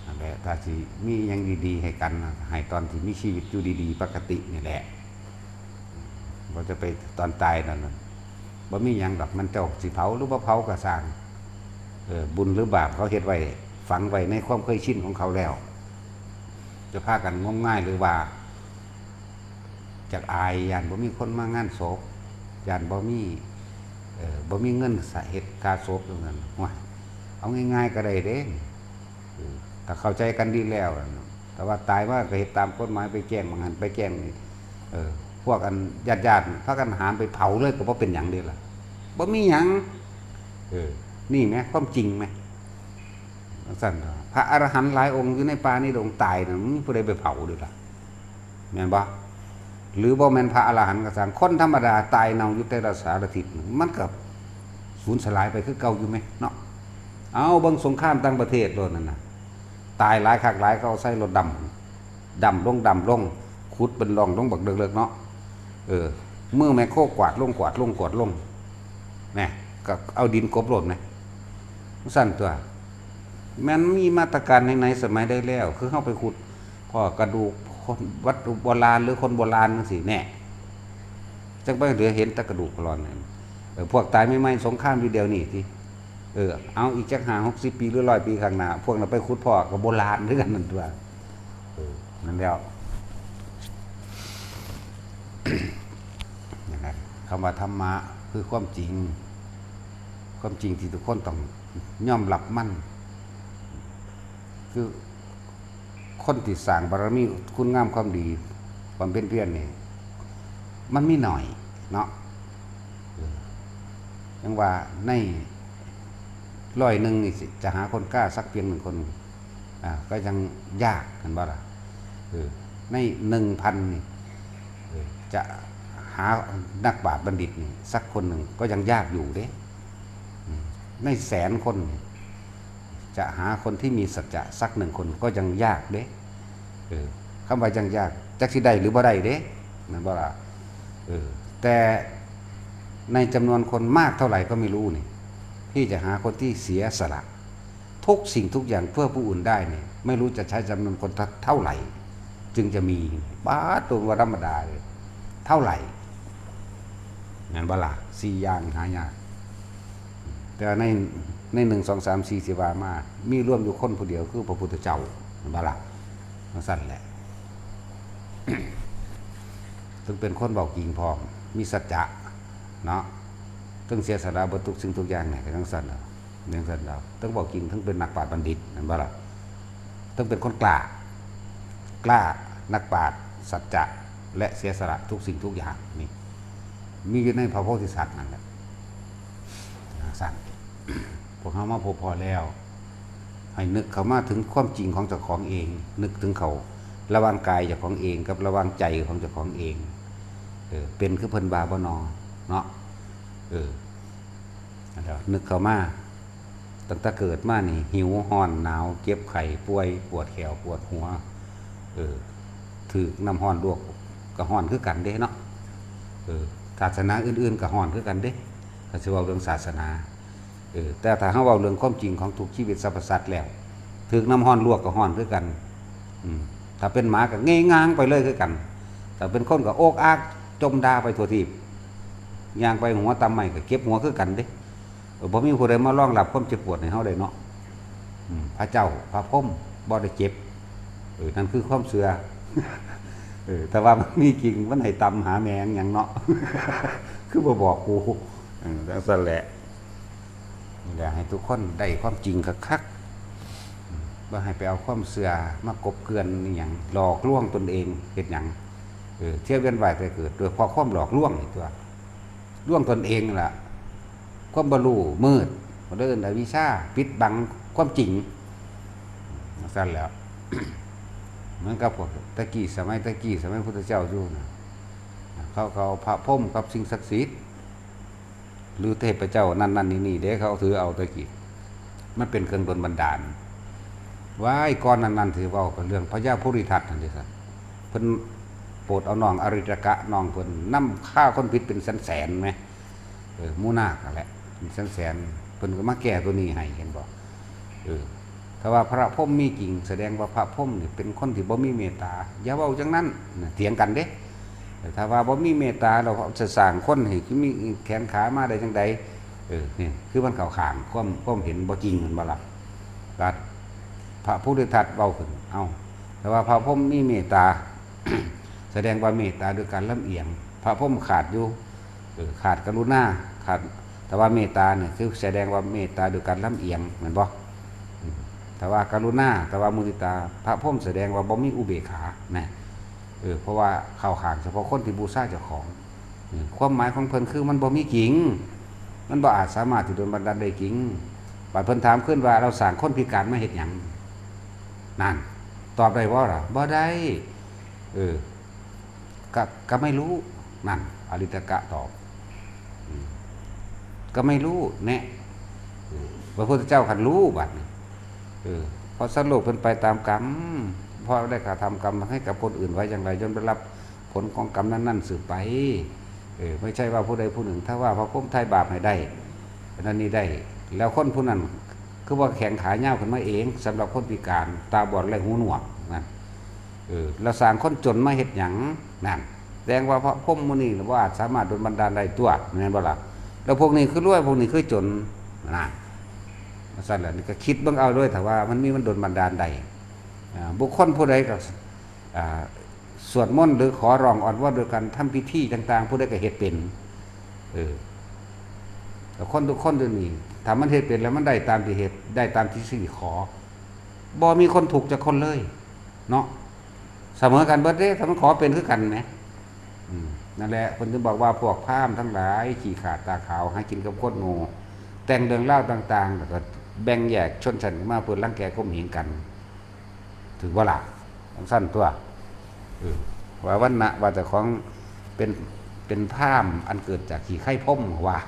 นั่นแหละถ้าสิมียังดีๆให้กันให้ตอนที่มีชีวิตอยู่ดีๆปกตินี่แหละบ่จะไปตอนตายนั่นบ่มีหยังดอกมันเจ้าสิเผาหรือบ่เผาก็สร้างบุญหรือบาปเขาเฮ็ดไว้ฝังไว้ในความเคยชินของเขาแล้วจะพากันงมง่ายหรือว่าจากอายย่านบ่มีคนมางานศพย่านบ่มีเงินเฮ็ดค่าศพตรงนั้นว่าเอาง่ายๆก็ได้เด้ถ้าเข้าใจกันดีแล้วแต่ว่าตายว่าก็เฮ็ดตามกฎหมายไปแจ้งบางหันไปแจ้งนี่พวกอันญาติพากันหามไปเผาเลยก็บ่เป็นหยังเด้ล่ะบ่มีหยังนี่แหมความจริงแหมสั่นพระอรหันต์หลายองค์อยู่ในป่านี่ดงตายน่ะมีผู้ใดไปเผาด้วยล่ะแม่นบ่หรือบ่แม่นพระอรหันต์ก็สั่งคนธรรมดาตายเน่าอยู่แต่ละสารทิศมันก็สูญสลายไปคือเก่าอยู่มั้ยเนาะเอาเบิ่งสงครามต่างประเทศโดนนั่นน่ะตายหลายคักหลายเขาใส่รถดำลงขุดเป็นร่องลงบักเลิกๆเนาะมือแม่โคกวาดลงแน่ก็เอาดินกบโลดมั้ยสั่นตัวแม้นมีมาตรการในสมัยได้แล้วคือเข้าไปขุดพอกระดูกคนวัตถุโบราณหรือคนโบราณจังซี่แน่จังบ่เหลือเห็นแต่กระดูกพลอนพวกตายไม่สงครามอยู่เดียวนี่ที่เอาอีกจัก50-60 ปีหรือ100 ปีข้างหน้าพวกนั้นไปขุดพ่อก็โบราณคือกันนั่นตัวนั่นแล้วนั่นแหละคำว่าธรรมะคือความจริงที่ทุกคนต้องยอมรับมันคือคนที่สร้างบารมีคุณงามความดีความเป็นเพียรนี่มันมีหน่อยเนาะยังว่าใน100นี่จะหาคนกล้าสักเพียง1คนก็ยังยากเห็นบ่ล่ะใน 1,000 นี่จะหานักปราชญ์บัณฑิตนี่สักคนหนึ่งก็ยังยากอยู่เด้ใน100,000 คนจะหาคนที่มีสัจจะสัก1 คนก็ยังยากเด้คำว่ายังยากจักสิได้หรือบ่ได้เด้นั่นบ่ล่ะแต่ในจำนวนคนมากเท่าไหร่ก็ไม่รู้นี่ที่จะหาคนที่เสียสละทุกสิ่งทุกอย่างเพื่อผู้อื่นได้นี่ไม่รู้จะใช้จำนวนคนเท่าไหร่จึงจะมีตัวธรรมดาเลยเท่าไหร่นั่นบ่ล่ะ4อย่างหายากแต่ใน1 2 3 4 10ว่ามามีร่วมอยู่คนผู้เดียวคือพระพุทธเจ้าบ่ล่ะสั่นแหละ ถึงเป็นคนบอกจริงพร้อมมีสัจจะเนาะต้องเสียสละบทุกสิ่งทุกอย่างเนี่ยทั้งสั่นเอาเรื่องสั่นเอาต้องบอกจริงทั้งเป็นนักปราชญ์บัณฑิตนั่นบ่ล่ะต้องเป็นคนกล้านักปราชญ์สัจจะและเสียสละทุกสิ่งทุกอย่างนี่มีอยู่ในพระโพธิสัตว์นั่นแหละสั่นพวกเขามาพบพอแล้วให้นึกเข้ามาถึงความจริงของเจ้าของเองนึกถึงเขาระวังกายเจ้าของเองกับระวังใจของเจ้าของเองเป็นคือเพิ่นบาบ่นอเนาะนึกเข้ามาตั้งแต่เกิดมานี่หิวห้อนหนาวเจ็บไข้ป่วยปวดแขวปวดหัวถือน้ำห้อนลวกก็ห้อนคือกันเด้เนาะศาสนาอื่นๆก็ห้อนคือกันเด้ถ้าสิเว้าเรื่องศาสนาแต่ถ้าเฮาเว้าเรื่องความจริงของทุกชีวิตสรรพสัตว์แล้วถือน้ำห้อนลวกก็ห้อนคือกันถ้าเป็นหมาก็เงยง้างไปเลยคือกันถ้าเป็นคนก็โอกอากจมดาไปทั่วทีบย่างไปหัวตำใหม่ก็เก็บหัวคือกันเด้บ่มีผู้ใดมารองรับความเจ็บปวดให้เฮาได้เนาะพระเจ้าพระพรหมบ่ได้เจ็บนั่นคือความเชื่อแต่ว่ามันมีจริงมันให้ตำหาแมงหยังเนาะ คือบ่บอกกูจังซั่นแหละอยากให้ทุกคนได้ความจริงคักๆ บ่ให้ไปเอาความเสื่อมากบเกลื่อนอหยังหลอกลวงตนเองเฮ็ดหยังเที่ยวเวียนว่ายไปเกิดโดยเพราะความหลอกลวงนี่ตัวลวงตนเองล่ะความบ่รู้มืดบ่ได้เอิ้นอวิชชาปิดบังความจริงซั่นแหล้ว เหมือนกับพวกตะกี้สมัยพุทธเจ้าอยู่นะเขาพระพรหมกับสิ่งศักดิ์สิทธิ์หรือเทพเจ้านั่นนี่เด้เขาถือเอาตะกี้มันเป็นเครื่องดลบันดาลว้ายก่อนนั้นถือเว้ากับเรื่องพญาภูริทัตนั่นสิครับเพิ่นโปรดเอาน้องอริตกะน้องเพิ่นนำฆ่าคนผิดเป็นแสนๆมั้ยมูนาคนั่นแหละเป็นแสนๆเพิ่นก็มาแก้ตัวนี้ให้เห็นบ่ถ้าว่าพระพรหมมีจริงแสดงว่าพระพรหมนี่เป็นคนที่บ่มีเมตตาอย่าเว้าจังนั้นเถียงกันเด้ถ้าว่าบ่มีเมตตาเราจะสร้างคนให้มีแขนขามาได้จังใดนี่คือมันเข้าข้างความเห็นบ่จริงเหมือนบ่ล่ะก็พระพุทธทัตเว้าขึ้นแต่ว่าพระพรหมมีเมตตา แสดงว่าเมตตาด้วยการลำเอียงพระพรหมขาดอยู่ขาดกรุณาขาดแต่ว่าเมตตาเนี่ยคือแสดงว่าเมตตาด้วยการลำเอียงเหมือนบ่แต่ว่ากรุณาแต่ว่ามุทิตาพระพรหมแสดงว่าบ่มีอุเบกขานะเพราะว่าเข้าข้างเฉพาะคนที่บูชาเจ้าของความหมายของเพิ่นคือมันบ่มีจริงมันบ่อาจสามารถที่โดนบันดาลได้จริงบัดเพิ่นถามขึ้นว่าเราสร้างคนพิการมาเฮ็ดหยังนั่นตอบได้บ่ล่ะบ่ได้ก็ไม่รู้นั่นอริตกะตอบก็ไม่รู้แน่พระพุทธเจ้าคันรู้บัดเพราะสัตว์โลกเพิ่นไปตามกรรมเพราะได้กระทำกรรมให้กับคนอื่นไว้อย่างไรจนได้รับผลของกรรมนั้นสืบไปไม่ใช่ว่าผู้ใดผู้หนึ่งถ้าว่าพระพุทธไทยบาปให้ได้นั่นนี่ได้แล้วคนผู้นั้นคือว่าแข็งขาย่าวขึ้นมาเองสำหรับคนพิการตาบอดและหูหนวกนั่นเราสร้างคนจนมาเฮ็ดหยังนั่นแสดงว่าพระพุทธมุนีว่าสามารถโดนบันดาลได้ตัวแม่นบ่ล่ะแล้วพวกนี้คือรวยพวกนี้คือจนนั่นสั่นแหละนี่ก็คิดเบิ่งเอาด้วยแต่ว่ามันโดนบันดาลได้บุคคลผู้ใดก็สวดมนต์หรือขอร้องอ้อนวอนโดยการทำพิธีต่างๆผู้ใดก็เฮ็ดเป็นแต่คนทุกคนเดี๋ยวนี้ถ้ามันเฮ็ดเป็นแล้วมันได้ตามที่เฮ็ดได้ตามที่สิขอบ่มีคนถูกจักคนเลยเนาะเสมอกันเบิดเด้ถ้ามันขอเป็นคือกันแหมนั่นแหละเพิ่นถึงบอกว่าพวกพราหมณ์ทั้งหลายขี้ขาดตาขาวหากินกับคนโง่แต่งเรื่องเล่าต่างๆแล้วก็แบ่งแยกชนชั้นมาเพื่อรังแกข่มเหงกันถือว่าหลักสั้นตัวว่าวันนะว่าแต่ของเป็นพราหมณ์อันเกิดจากขี้ไข่พ่มว่า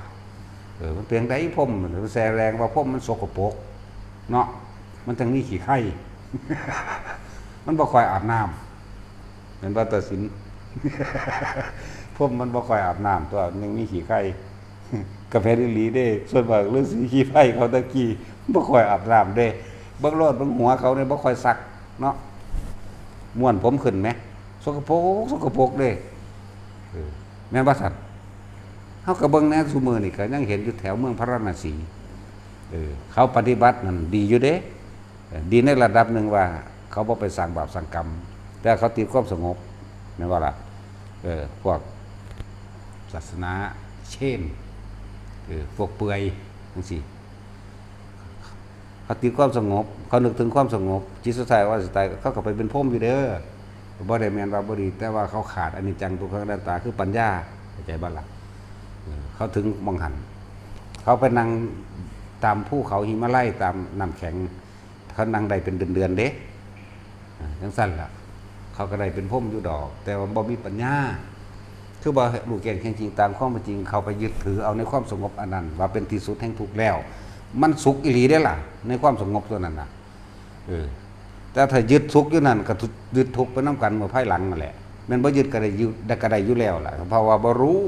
มันเพียงใดพ่มมันแสดงว่าพ่มมันสกปรกเนาะมันทั้งนี้ขี้ไข่ มันบ่ค่อยอาบน้ำเป็นวัตสิน พ่มมันบ่ค่อยอาบน้ำตัวยังมีขี้ไข่กาแฟดิลีเด้ส่วนมากฤาษีขี้ไผ่เขาตะกี้บ่ค่อยอาบน้ำเด้เบิ่งรอดเบิ่งหัวเขาเนี่ยบ่ค่อยซักเนาะม่วนผมขึ้นไหมสกปรกเด้แม่นบ่ซั่นเฮาก็เบิ่งแนวซุมื้อนี่ก็ยังเห็นอยู่แถวเมืองพระราณสีเขาปฏิบัตินั่นดีอยู่เด้ดีในระดับหนึ่งว่าเขาบ่ไปสร้างบาปสร้างกรรมแต่เขาติดความสงบแม่นบ่ล่ะพวกศาสนาเช่นพวกเปื่อยจังซี่เขาติดความสงบเขานึกถึงความสงบจิตสุดท้ายว่าสุดท้ายเขาก็ไปเป็นพรหมอยู่เด้อบ่ได้แม่นว่าบ่ดีแต่ว่าเขาขาดอนิจจังทุกขังอนัตตาคือปัญญาเข้าใจบ่ล่ะเขาถึงมองหันเขาไปนั่งตามภูเขาหิมาลัยตามน้ำแข็งเขานั่งได้เป็นเดือนๆเด้จังซั่นล่ะเขาก็ได้เป็นพรหมอยู่ดอกแต่ว่าบ่มีปัญญาคือบ่รู้แก่นแท้จริงตามความเป็นจริงเขาไปยึดถือเอาในความสงบอันนั้นว่าเป็นที่สุดแห่งทุกข์แล้วมันสุขอีหลีได้ล่ะในความสงบตัวนั้นน่ะแต่ถ้ายึดสุขอยู่นั่นก็ยึดทุกข์ไปนำกันเมื่อภายหลังนั่นแหละแม่นบ่ยึดก็ได้อยู่แล้วล่ะเพราะว่าบ่รู้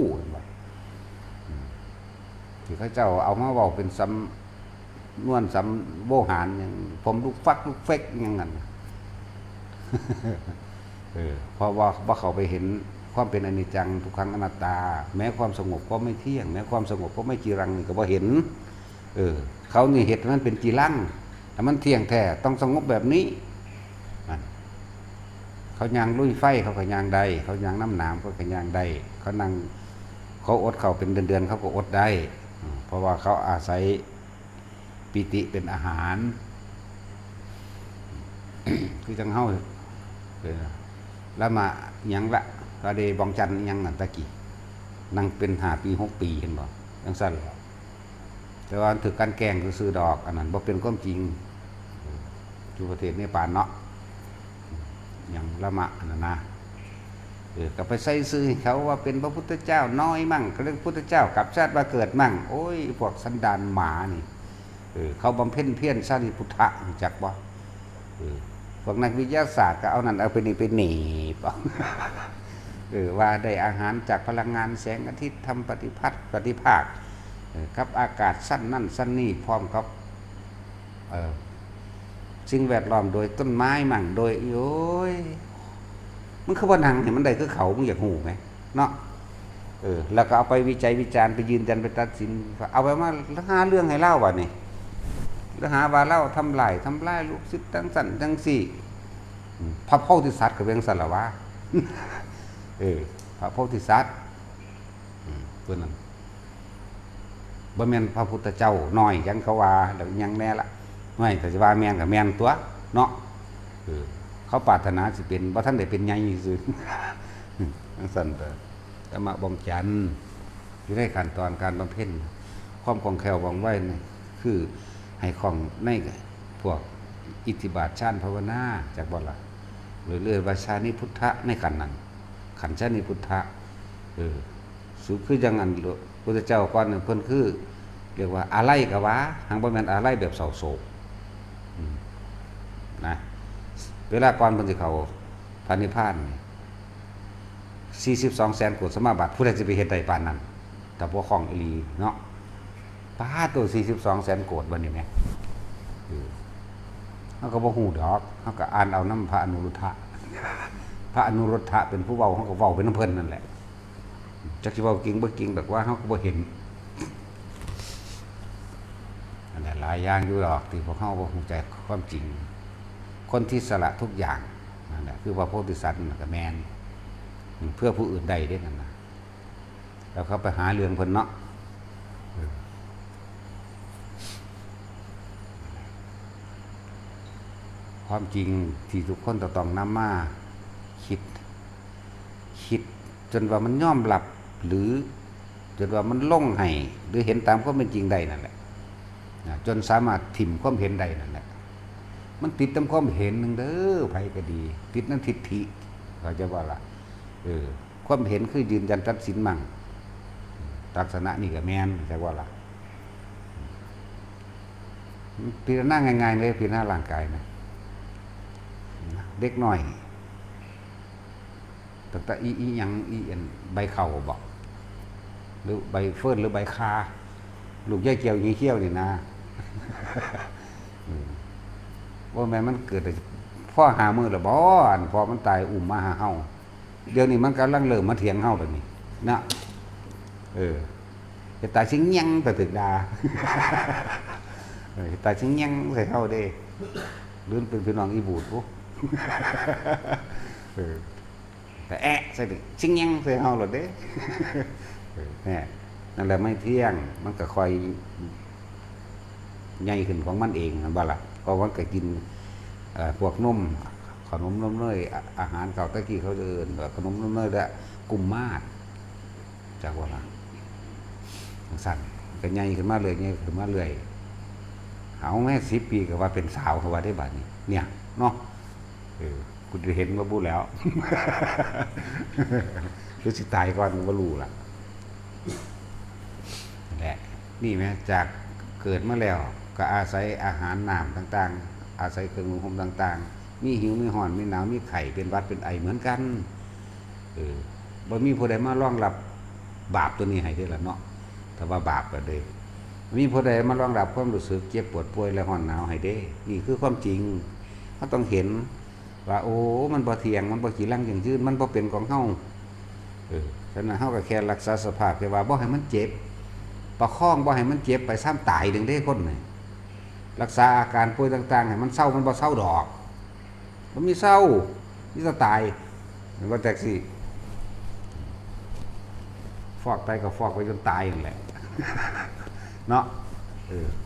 ที่เขาเจ้าเอามาเว้าเป็นสำนวนสำโวหารอย่างผมลูกฟักลูกเฟกอย่างนั้นเพราะว่าบ่เข้าไปเห็นความเป็นอนิจจังทุกขังอนัตตาแม้ความสงบก็ไม่เที่ยงแม้ความสงบก็ไม่จีรังนี่ก็บ่เห็นเขานี่เหตุมันเป็นจีรังแต่มันเที่ยงแท้ต้องสงบแบบนี้เขายางลุยไฟเขาก็ยางได้เขายางน้ำหนามเขาก็ยางได้เขานั่งเขาอดเขาเป็นเดือนๆเขาก็อดได้เพราะว่าเขาอาศัยปิติเป็นอาหาร คือจังเฮาแล้วมาหยังละกระเดบองจันหยังนั่นตะกี้นั่งเป็น5 ปี 6 ปีเห็นบ่จังซั่นแต่ว่าถือการแกล้งซื้อดอกอันนั้นบ่เป็นความจริงอยู่ประเทศเนปาลเนาะหยังละมะอันนั้นนะก็ไปใส่ซื้อให้เขาว่าเป็นพระพุทธเจ้าน้อยมั่งก็เรียกพุทธเจ้ากับชาติมาเกิดมั่งโอ้ยพวกสันดานหมานี่เขาบำเพ็ญเพียรสร้างพุทธะจักบ่พวกนักวิทยาศาสตร์ก็เอานั่นเอาไปนี่ไปหนีบว่าได้อาหารจากพลังงานแสงอาทิตย์ทำปฏิภาคกับอากาศสั้นนั่นสั้นนี่พร้อมกับสิ่งแวดล้อมโดยต้นไม้มั่งโดยโอ้ยมันคือว่านังเห็นมันได้คือเขามึงอยากหูไหมเนาะแล้วก็เอาไปวิจัยวิจารณ์ไปยืนยันไปตัดสินเอาไปมาหาเรื่องให้เล่าว่ะนี่แล้วหาว่าเล่าทำลายลูกศิษย์ทั้งสั่นทั้งสี่พระโพธิสัตว์กับเวียงสารวะพระโพธิสัตว์เพื่อนนั้นบ่แม่นพระพุทธเจ้าน้อยยังเขาว่าแล้วยังแน่ละน้อยแต่จะว่าแม่นกับแม่นตัวเนาะเขาปรารถนาสิเป็นบ่ท่านได้เป็นใหญ่ซื่อทั้งสั่นแต่มาบองจันอยู่ในขั้นตอนการบำเพ็ญความคล่องแคล่วว่องไวนี่คือให้ของในพวกอิทธิบาทฌานภาวนาจากบ่ล่ะเรื่อยๆว่าชานิพุทธะในขันนั้นขันชานิพุทธะสุคือจังอันพุทธเจ้าก่อนเพิ่นคือเรียกว่าอะไรกะวะหังบ่แม่นอะไรแบบเศร้าโศกนะเวลาก่อนเพิ่นสิเข้าพระนิพพาน42 แสนโกฏสมาบัติผู้ใดสิไปเฮ็ดได้ปานนั้นแต่บ่คล่องอีหลีเนาะป้าตัว42 แสนโกฏบัดนี้แหมเฮาก็บ่ฮู้ดอกเฮาก็อ่านเอานำพระอนุรุทธะพระอนุรุทธะเป็นผู้เว้าเฮาก็เว้าเป็นนำเพิ่นนั่นแหละจักสิเว้าจริงบ่จริงดอกว่าเฮาก็บ่เห็นอันนั้นหลายอย่างอยู่ดอกที่พวกเฮาบ่ฮู้จักความจริงคนที่สละทุกอย่างนั่นแหละคือพระโพธิสัตว์นั่นก็แม่นเพื่อผู้อื่นใดได้นั่นนะแล้วเขาไปหาเรื่องเพิ่นเนาะความจริงที่ทุกคนต้องนำมาคิดจนว่ามันยอมรับหรือจนว่ามันลงให้หรือเห็นตามความเป็นจริงใดนั่นแหละจนสามารถถิ่มความเห็นใดนั่นแหละมันติดตามความเห็นนึงเด้อไผก็ดีติดนั่นทิฏฐิเขาจะว่าล่ะความเห็นคือยืนยันตัดสินมั่งลักษณะนี่ก็แม่นแต่ว่าล่ะพิจารณาง่ายๆเลยพิจารณาร่างกายนะเด็กน้อยตั้งแต่อีหยังอันใบเข่าบอกหรือใบเฟิร์นหรือใบคาลูกย่าเกี่ยวยี่เขี้ยวนี่นะว่าแม่มันเกิดพ่อหามือหรือบ่อันพอมันตายอุ้มมาหาเฮาเดี๋ยวนี้มันกำลังเริ่มมาเถียงเฮาแบบนี้นะจะตายชิ้งยังแต่ถึกดาตายชิ้งยังใส่เฮาเด้ลื่นเป็นพี่น้องอีบูดปุ๊แต่ใส่ชิ้งยังใส่เฮาหรอเด้เนี่ยนั่นแหละไม่เที่ยงมันก็คอยใหญ่ขึ้นของมันเองนะบ่ล่ะเพราะว่าก็กินพวกนมขนมนมเนยอาหารเก่าตะกี้เขาเดินขนมนมเนยและกุมมาศจากว่าล่ะสั่นก็ใหญ่ขึ้นมาเลยใหญ่ขึ้นมาเลยเอาแม่10 ปีก็ว่าเป็นสาวเขาว่าได้บัดนี้เนี่ยเนาะคุณจะเห็นว่าบูแล้วคือสิตายก่อนก็รู้ล่ะแหละนี่ไหมจากเกิดมาแล้วก็อาศัยอาหารน้ำต่างๆอาศัยเครื่องนุ่งห่มต่างๆมีหิวมีห่อนมีหนาวมีไข่เป็นหวัดเป็นไอเหมือนกันบ่มีผู้ใดมารองรับบาปตัวนี้ให้ได้ละเนาะแต่ว่าบาปก็ได้มีผู้ใดมารองรับความรู้สึกเจ็บปวดป่วยและห่อนหนาวให้ได้นี่คือความจริงเขาต้องเห็นว่าโอ้มันบ่เที่ยงมันบ่ขี้ลังอย่างยืนมันบ่เป็นของเฮาฉะนั้นเฮาก็แค่รักษาสภาพแค่ว่าบ่ให้มันเจ็บประคองบ่ให้มันเจ็บไปซ้ำตายดึงได้คนนี่รักษาอาการป่วยต่างๆให้มันเศร้ามันบ่เศร้าดอกมันมีเศร้านี่จะตายมันก็แท็กซี่ฟอกไตก็ฟอกไปจนตายนั่นแหละเนาะ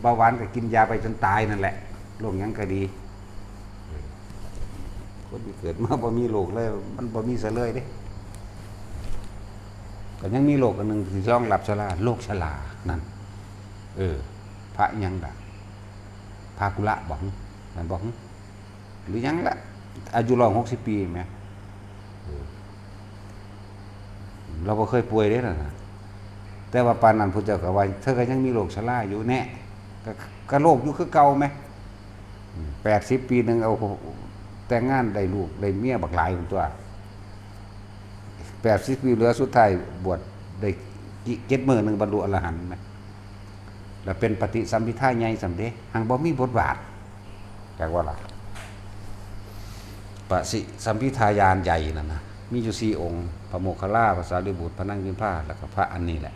เบาหวานก็กินยาไปจนตายนั่นแหละโรคยังก็ดี คนที่เกิดมาบ่มีโรคเลยมันบ่มีซะเลยเด้ก็ยังมีโรคอันนึงที่รองรับชราโรคชรานั่นพระยังล่ะภากุละบอกนั่นบอกหรือยังล่ะอายุ160 ปีแม่เราบ่เคยป่วยเด้นะแต่ว่าปานนั้นพุทธเจ้าก็ว่าเธอก็ยังมีโรคชราอยู่แน่ก็โรคอยู่คือเก่าแม่80 ปีนึงเอาแต่งงานได้ลูกได้เมียบักหลายพุ่นตัว80 ปีเหลือสุดท้ายบวชได้7 มื้อนึงบรรลุอรหันต์แม่แล้วเป็นปฏิสัมภิทาใหญ่สำเร็จหังบ่มีบทบาทจักว่าล่ะปฏิสัมภิทายานใหญ่นั่นนะมีอยู่4 องค์พระโมคคัลลาพระสารีบุตรพระนั่งวิมพาแล้วก็พระอันนี้แหละ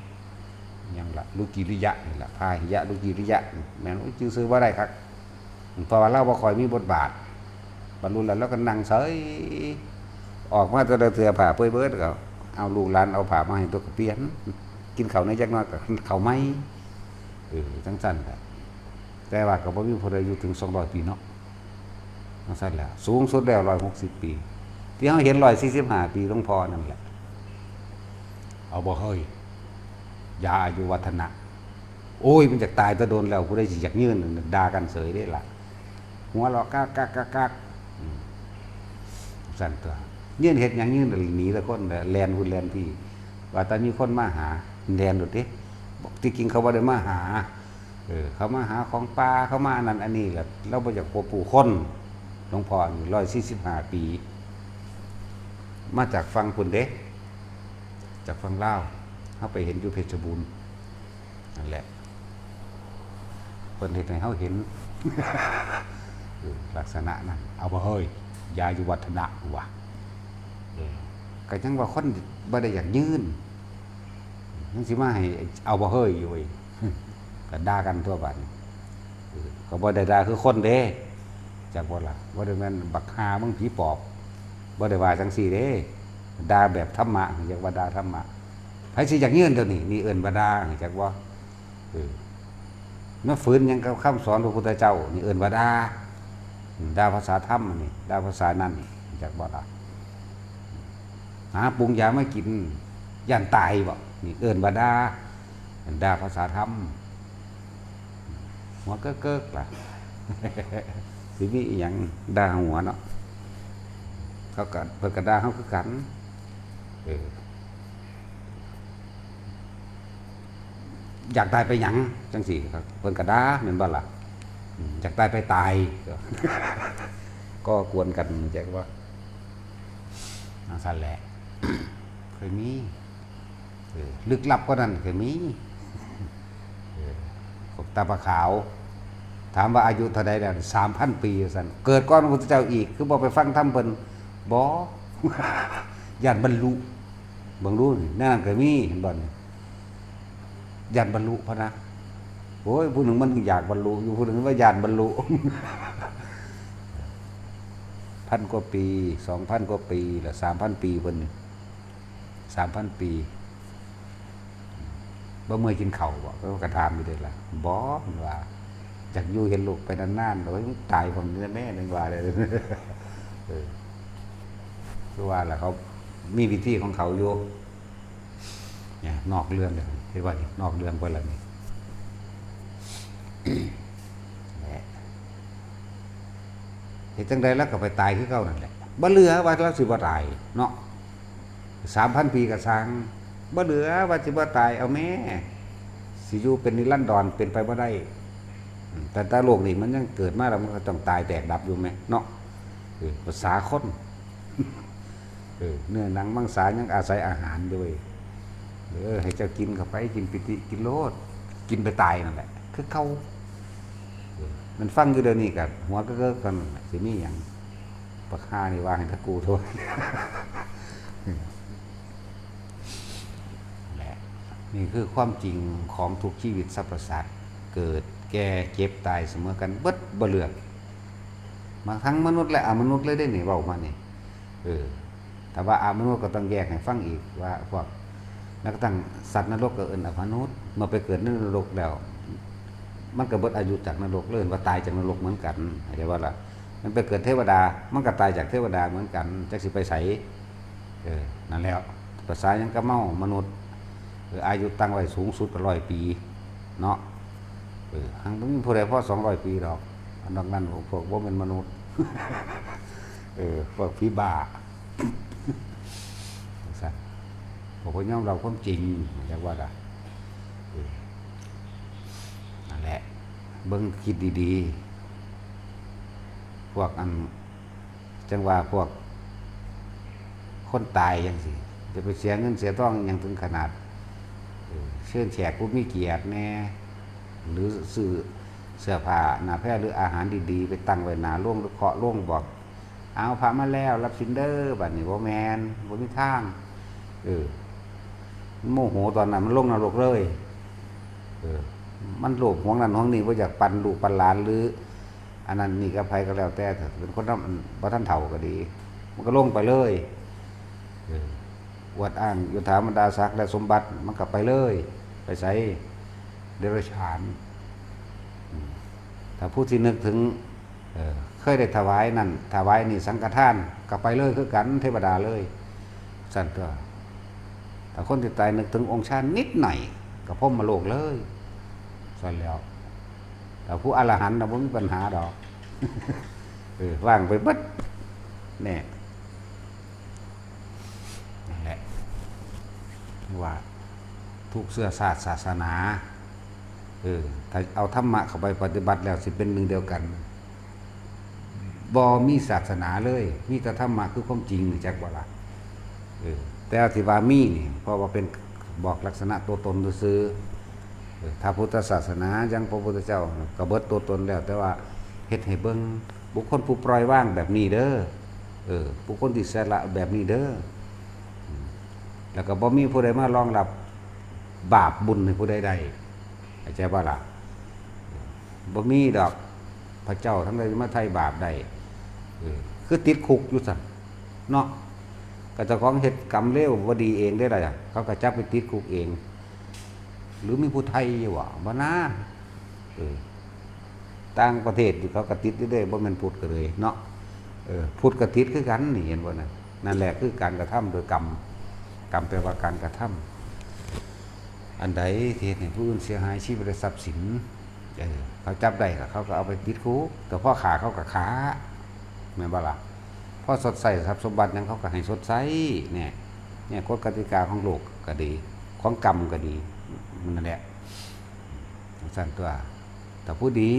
ยังละลุกิริยะนี่แหละพาหิยะลุกิริยะแม่นชื่อซื้อว่าได้ครับเพราะว่าเราบ่ค่อยมีบทบาทบรรลุแล้วก็นั่งเฉยออกมาแต่ละเทื่อผ้าเปื้อยเบิดก็เอาลูกหลานเอาผ้ามาให้ตัวก็เปลี่ยนกินข้าวในจักหน่อยก็ข้าวไหมจังซั่นครับแต่ว่าก็บ่มีผู้ใดอยู่ถึง200 ปีเนาะจังซั่นแหละสูงสุดแล้ว160 ปีที่เฮาเห็น145 ปีหลวงพ่อนั่นแหละเอาบ่เฮ้ยยาอายุวัฒนะโอ้ยมันจะตายตะโดนแล้วผู้ใดสิอยากยืนด่ากันเสยได้ล่ะหัวเราะกักสั่นตัวยืนเฮ็ดหยังยืนหนีแต่คนแลนหุ่นแลนพี่ว่าแต่มีคนมาหาแลนโดดเด้บอกที่จริงเขาบ่ได้มาหาเขามาหาของป่าเขามานั่นอันนี้แหละเราบ่อยากพบผู้คนหลวงพ่อนี่145 ปีมาจากฟังพุ่นเด้จากฟังลาวเฮาไปเห็นอยู่เพชรบูรณ์นั่นแหละเพิ่นเฮ็ดให้เฮาเห็น ลักษณะนั้นเอาบ่เฮ้ยยาอยู่วัฒนะว่ะก็ยังว่าคนบ่ได้อยากยืนยังสิมาให้เอาบ่เฮ้ยอยู่อีก ก็ด่ากันทั่วบ้านก็บ่ได้ด่าคือคนเด้จักบ่ล่ะบ่ได้แม่นบักหามึงผีปอบบ่ได้ว่าจังซี่เด้ด่าแบบธรรมะจักว่าด่าธรรมะไผสิอยากยืนเท่านี้นี่เอิ้นว่าด่าจักบ่มาฝืนหยังกับคำสอนพระพุทธเจ้านี่เอิ้นว่าด่าภาษาธรรมนี่ด่าภาษานั้นนี่จักบ่ล่ะหาปรุงยามากินย่านตายบ่นี่เอิ้นว่าด่าภาษาธรรมหัวเก๊กๆล่ะ สิมีอีหยังด่าหัวเนาะเขาก็เพิ่นก็ด่าเฮาคือกันอยากตายไปหยังจังซี่ครับเพิ่นก็ด่าแม่นบ่ล่ะอยากตายไปตาย ก็กวนกันจักว่าสั่นแหละ เคยมีลึกลับกว่านั้นเคยมีตาปลาขาวถามว่าอายุเท่าใดแล้ว 3,000 ปีซั่นเกิดก่อนพระพุทธเจ้าอีกคือบ่ไปฟังธรรมเพิ่นบ่ ย่านบรรลุเบิ่งดูนี่นั่นก็มีเห็นบ่นี่ย่านบรรลุพะนะโอ้ยผู้หนึ่งมันอยากบรรลุอยู่ผู้หนึ่งว่าย่านบรรลุ 1,000 กว่าปี 2,000 กว่าปีแล้ว 3,000 ปีเพิ่นนี่3,000 ปีบ่เมื่อยกินข้าวบ่ก็ถามอยู่เด้ล่ะบ่ว่าอยากอยู่เห็นลูกไปนานๆโอ้ยตายผมแน่ๆนึงว่าเลยคือว่าล่ะเขามีวิธีของเขาอยู่เนี่ยนอกเรื่องเลยเห็นว่านี่นอกเรื่องไปแล้วนี่ แหละเฮ็ดจังได๋แล้วก็ไปตายคือเก่านั่นแหละบ่เหลือว่าเราสิบ่ตายเนาะ 3,000 ปีก็สร้างบ่เหลือว่าสิบ่ตายเอาแม่สิอยู่เป็นนิรันดรเป็นไปบ่ได้แต่โลกนี่มันยังเกิดมาแล้วมันก็ต้องตายแตกดับอยู่แม่เนาะภาษาคน เนื้อหนังมังสายังอาศัยอาหารด้วยให้เจ้ากินเข้าไปกินปิติกินโลดกินไปตายนั่นแหละคือเขามันฟังอยู่เดี๋ยวนี้กันหัวก็เกิดกันสิมีหยังปากหานี่ว่าให้ตะกูโทษ นี่คือความจริงของทุกชีวิตสรรพสัตว์เกิดแก่เจ็บตายเสมอกันเบิดบ่เลือกมาทั้งมนุษย์และอมนุษย์เลยได้นี่เว้ามานี่แต่ว่าอมนุษย์ก็ต้องแยกให้ฟังอีกว่าพวกแล้วก็ตั้งสัตว์นรกก็เอิ้นอมนุษย์เมื่อไปเกิดในนรกแล้วมันก็เบิดอายุจากนรกเลยว่าตายจากนรกเหมือนกันเข้าใจว่าล่ะ มันไปเกิดเทวดามันก็ตายจากเทวดาเหมือนกันจักสิไปไสนั่นแล้วภาษายังก็เมามนุษย์อายุตั้งไว้สูงสุด100 ปีเนาะหังบ่มีผู้ใดพอ200 ปีดอกอันนั้นพวกบ่เป็นมนุษย์พวกผีบ้าซั่นผมก็ยอมรับความจริงจักว่าล่ะนั่นแหละเบิ่งคิดดีๆพวกอันจังว่าพวกคนตายจังซี่จะไปเสียเงินเสียทองยังถึงขนาดเชิญแขกผู้มีเกียรติแน่หรือซื้อเสื้อผ้าหน้าแพร่หรืออาหารดีๆไปตั้งไว้หน้าโรงหรือเคาะโรงบอกเอาพระมาแล้วรับสินเด้อบัดนี้บ่แม่นบ่มีทางโมโหตอนนั้นมันลงนรกเลยมันโลภหวงนั้นหวงนี้บ่อยากปั่นลูกปั่นหลานหรืออันนั้นนี่ก็ไผก็แล้วแต่เถอะเป็นคนนั้นบ่ทันเฒ่าก็ดีมันก็ลงไปเลยอวดอ้างยศถาบรรดาศักดิ์และสมบัติมันก็ไปเลยไปใส่เดรัจฉานถ้าผู้ที่นึกถึงเคยได้ถวายนั่นถวายนี่สังฆทานก็ไปเลยคือกันเทวดาเลยสั่นตัวถ้าคนที่ตายนึกถึงองค์ชาตินิดหน่อยก็พ้นมาโลกเลยสั่นแล้วแต่ผู้อรหันต์น่ะบ่มีปัญหาดอกว่างไปเบิดแน่นั่นแหละว่าทุกเสื้อศาสนาถ้าเอาธรรมะเข้าไปปฏิบัติแล้วสิเป็นหนึ่งเดียวกันบ่มีศาสนาเลยมีแต่ธรรมะคือความจริงจักบ่ล่ะแต่ที่ว่ามีนี่เพราะว่าเป็นบอกลักษณะตัวตนซื่อถ้าพุทธศาสนายังพระพุทธเจ้าก็เบิดตัวตนแล้วแต่ว่าเฮ็ดให้เบิ่งบุคคลผู้ปล่อยว่างแบบนี้เด้อบุคคลที่สละแบบนี้เด้อแล้วก็บ่มีผู้ใดมารองรับบาปบุญให้ผู้ใดได้เข้าใจบ่ล่ะบ่มีดอกพระเจ้าทั้งหลายมาไถ่บาปได้คือติดคุกอยู่ซั่นเนาะก็เจ้าของเฮ็ดกรรมเลวบ่ดีเองได้ล่ะเขาก็จับไปติดคุกเองหรือมีผู้ไทยอยู่บ่บ่นะต่างประเทศที่เขาก็ติดเรื่อยๆบ่แม่นพุทธก็เลยเนาะพุทธก็ติดคือกันนี่เห็นบ่นั่นแหละคือการกระทำโดยกรรมแปลว่าการกระทำอันใดที่เฮ็ดให้ผู้อื่นเสียหายชีวิตและทรัพย์สินเขาจับได้เขาก็เอาไปติดคุกแต่พ่อขาเขาก็ขาแม่นบ่ล่ะพ่อสดใสทรัพย์สมบัติยังเขาก็ให้สดใสเนี่ยกฎกติกาของโลกก็ดีของกรรมก็ดีมันนั่นแหละสั่นตัวแต่ผู้ดี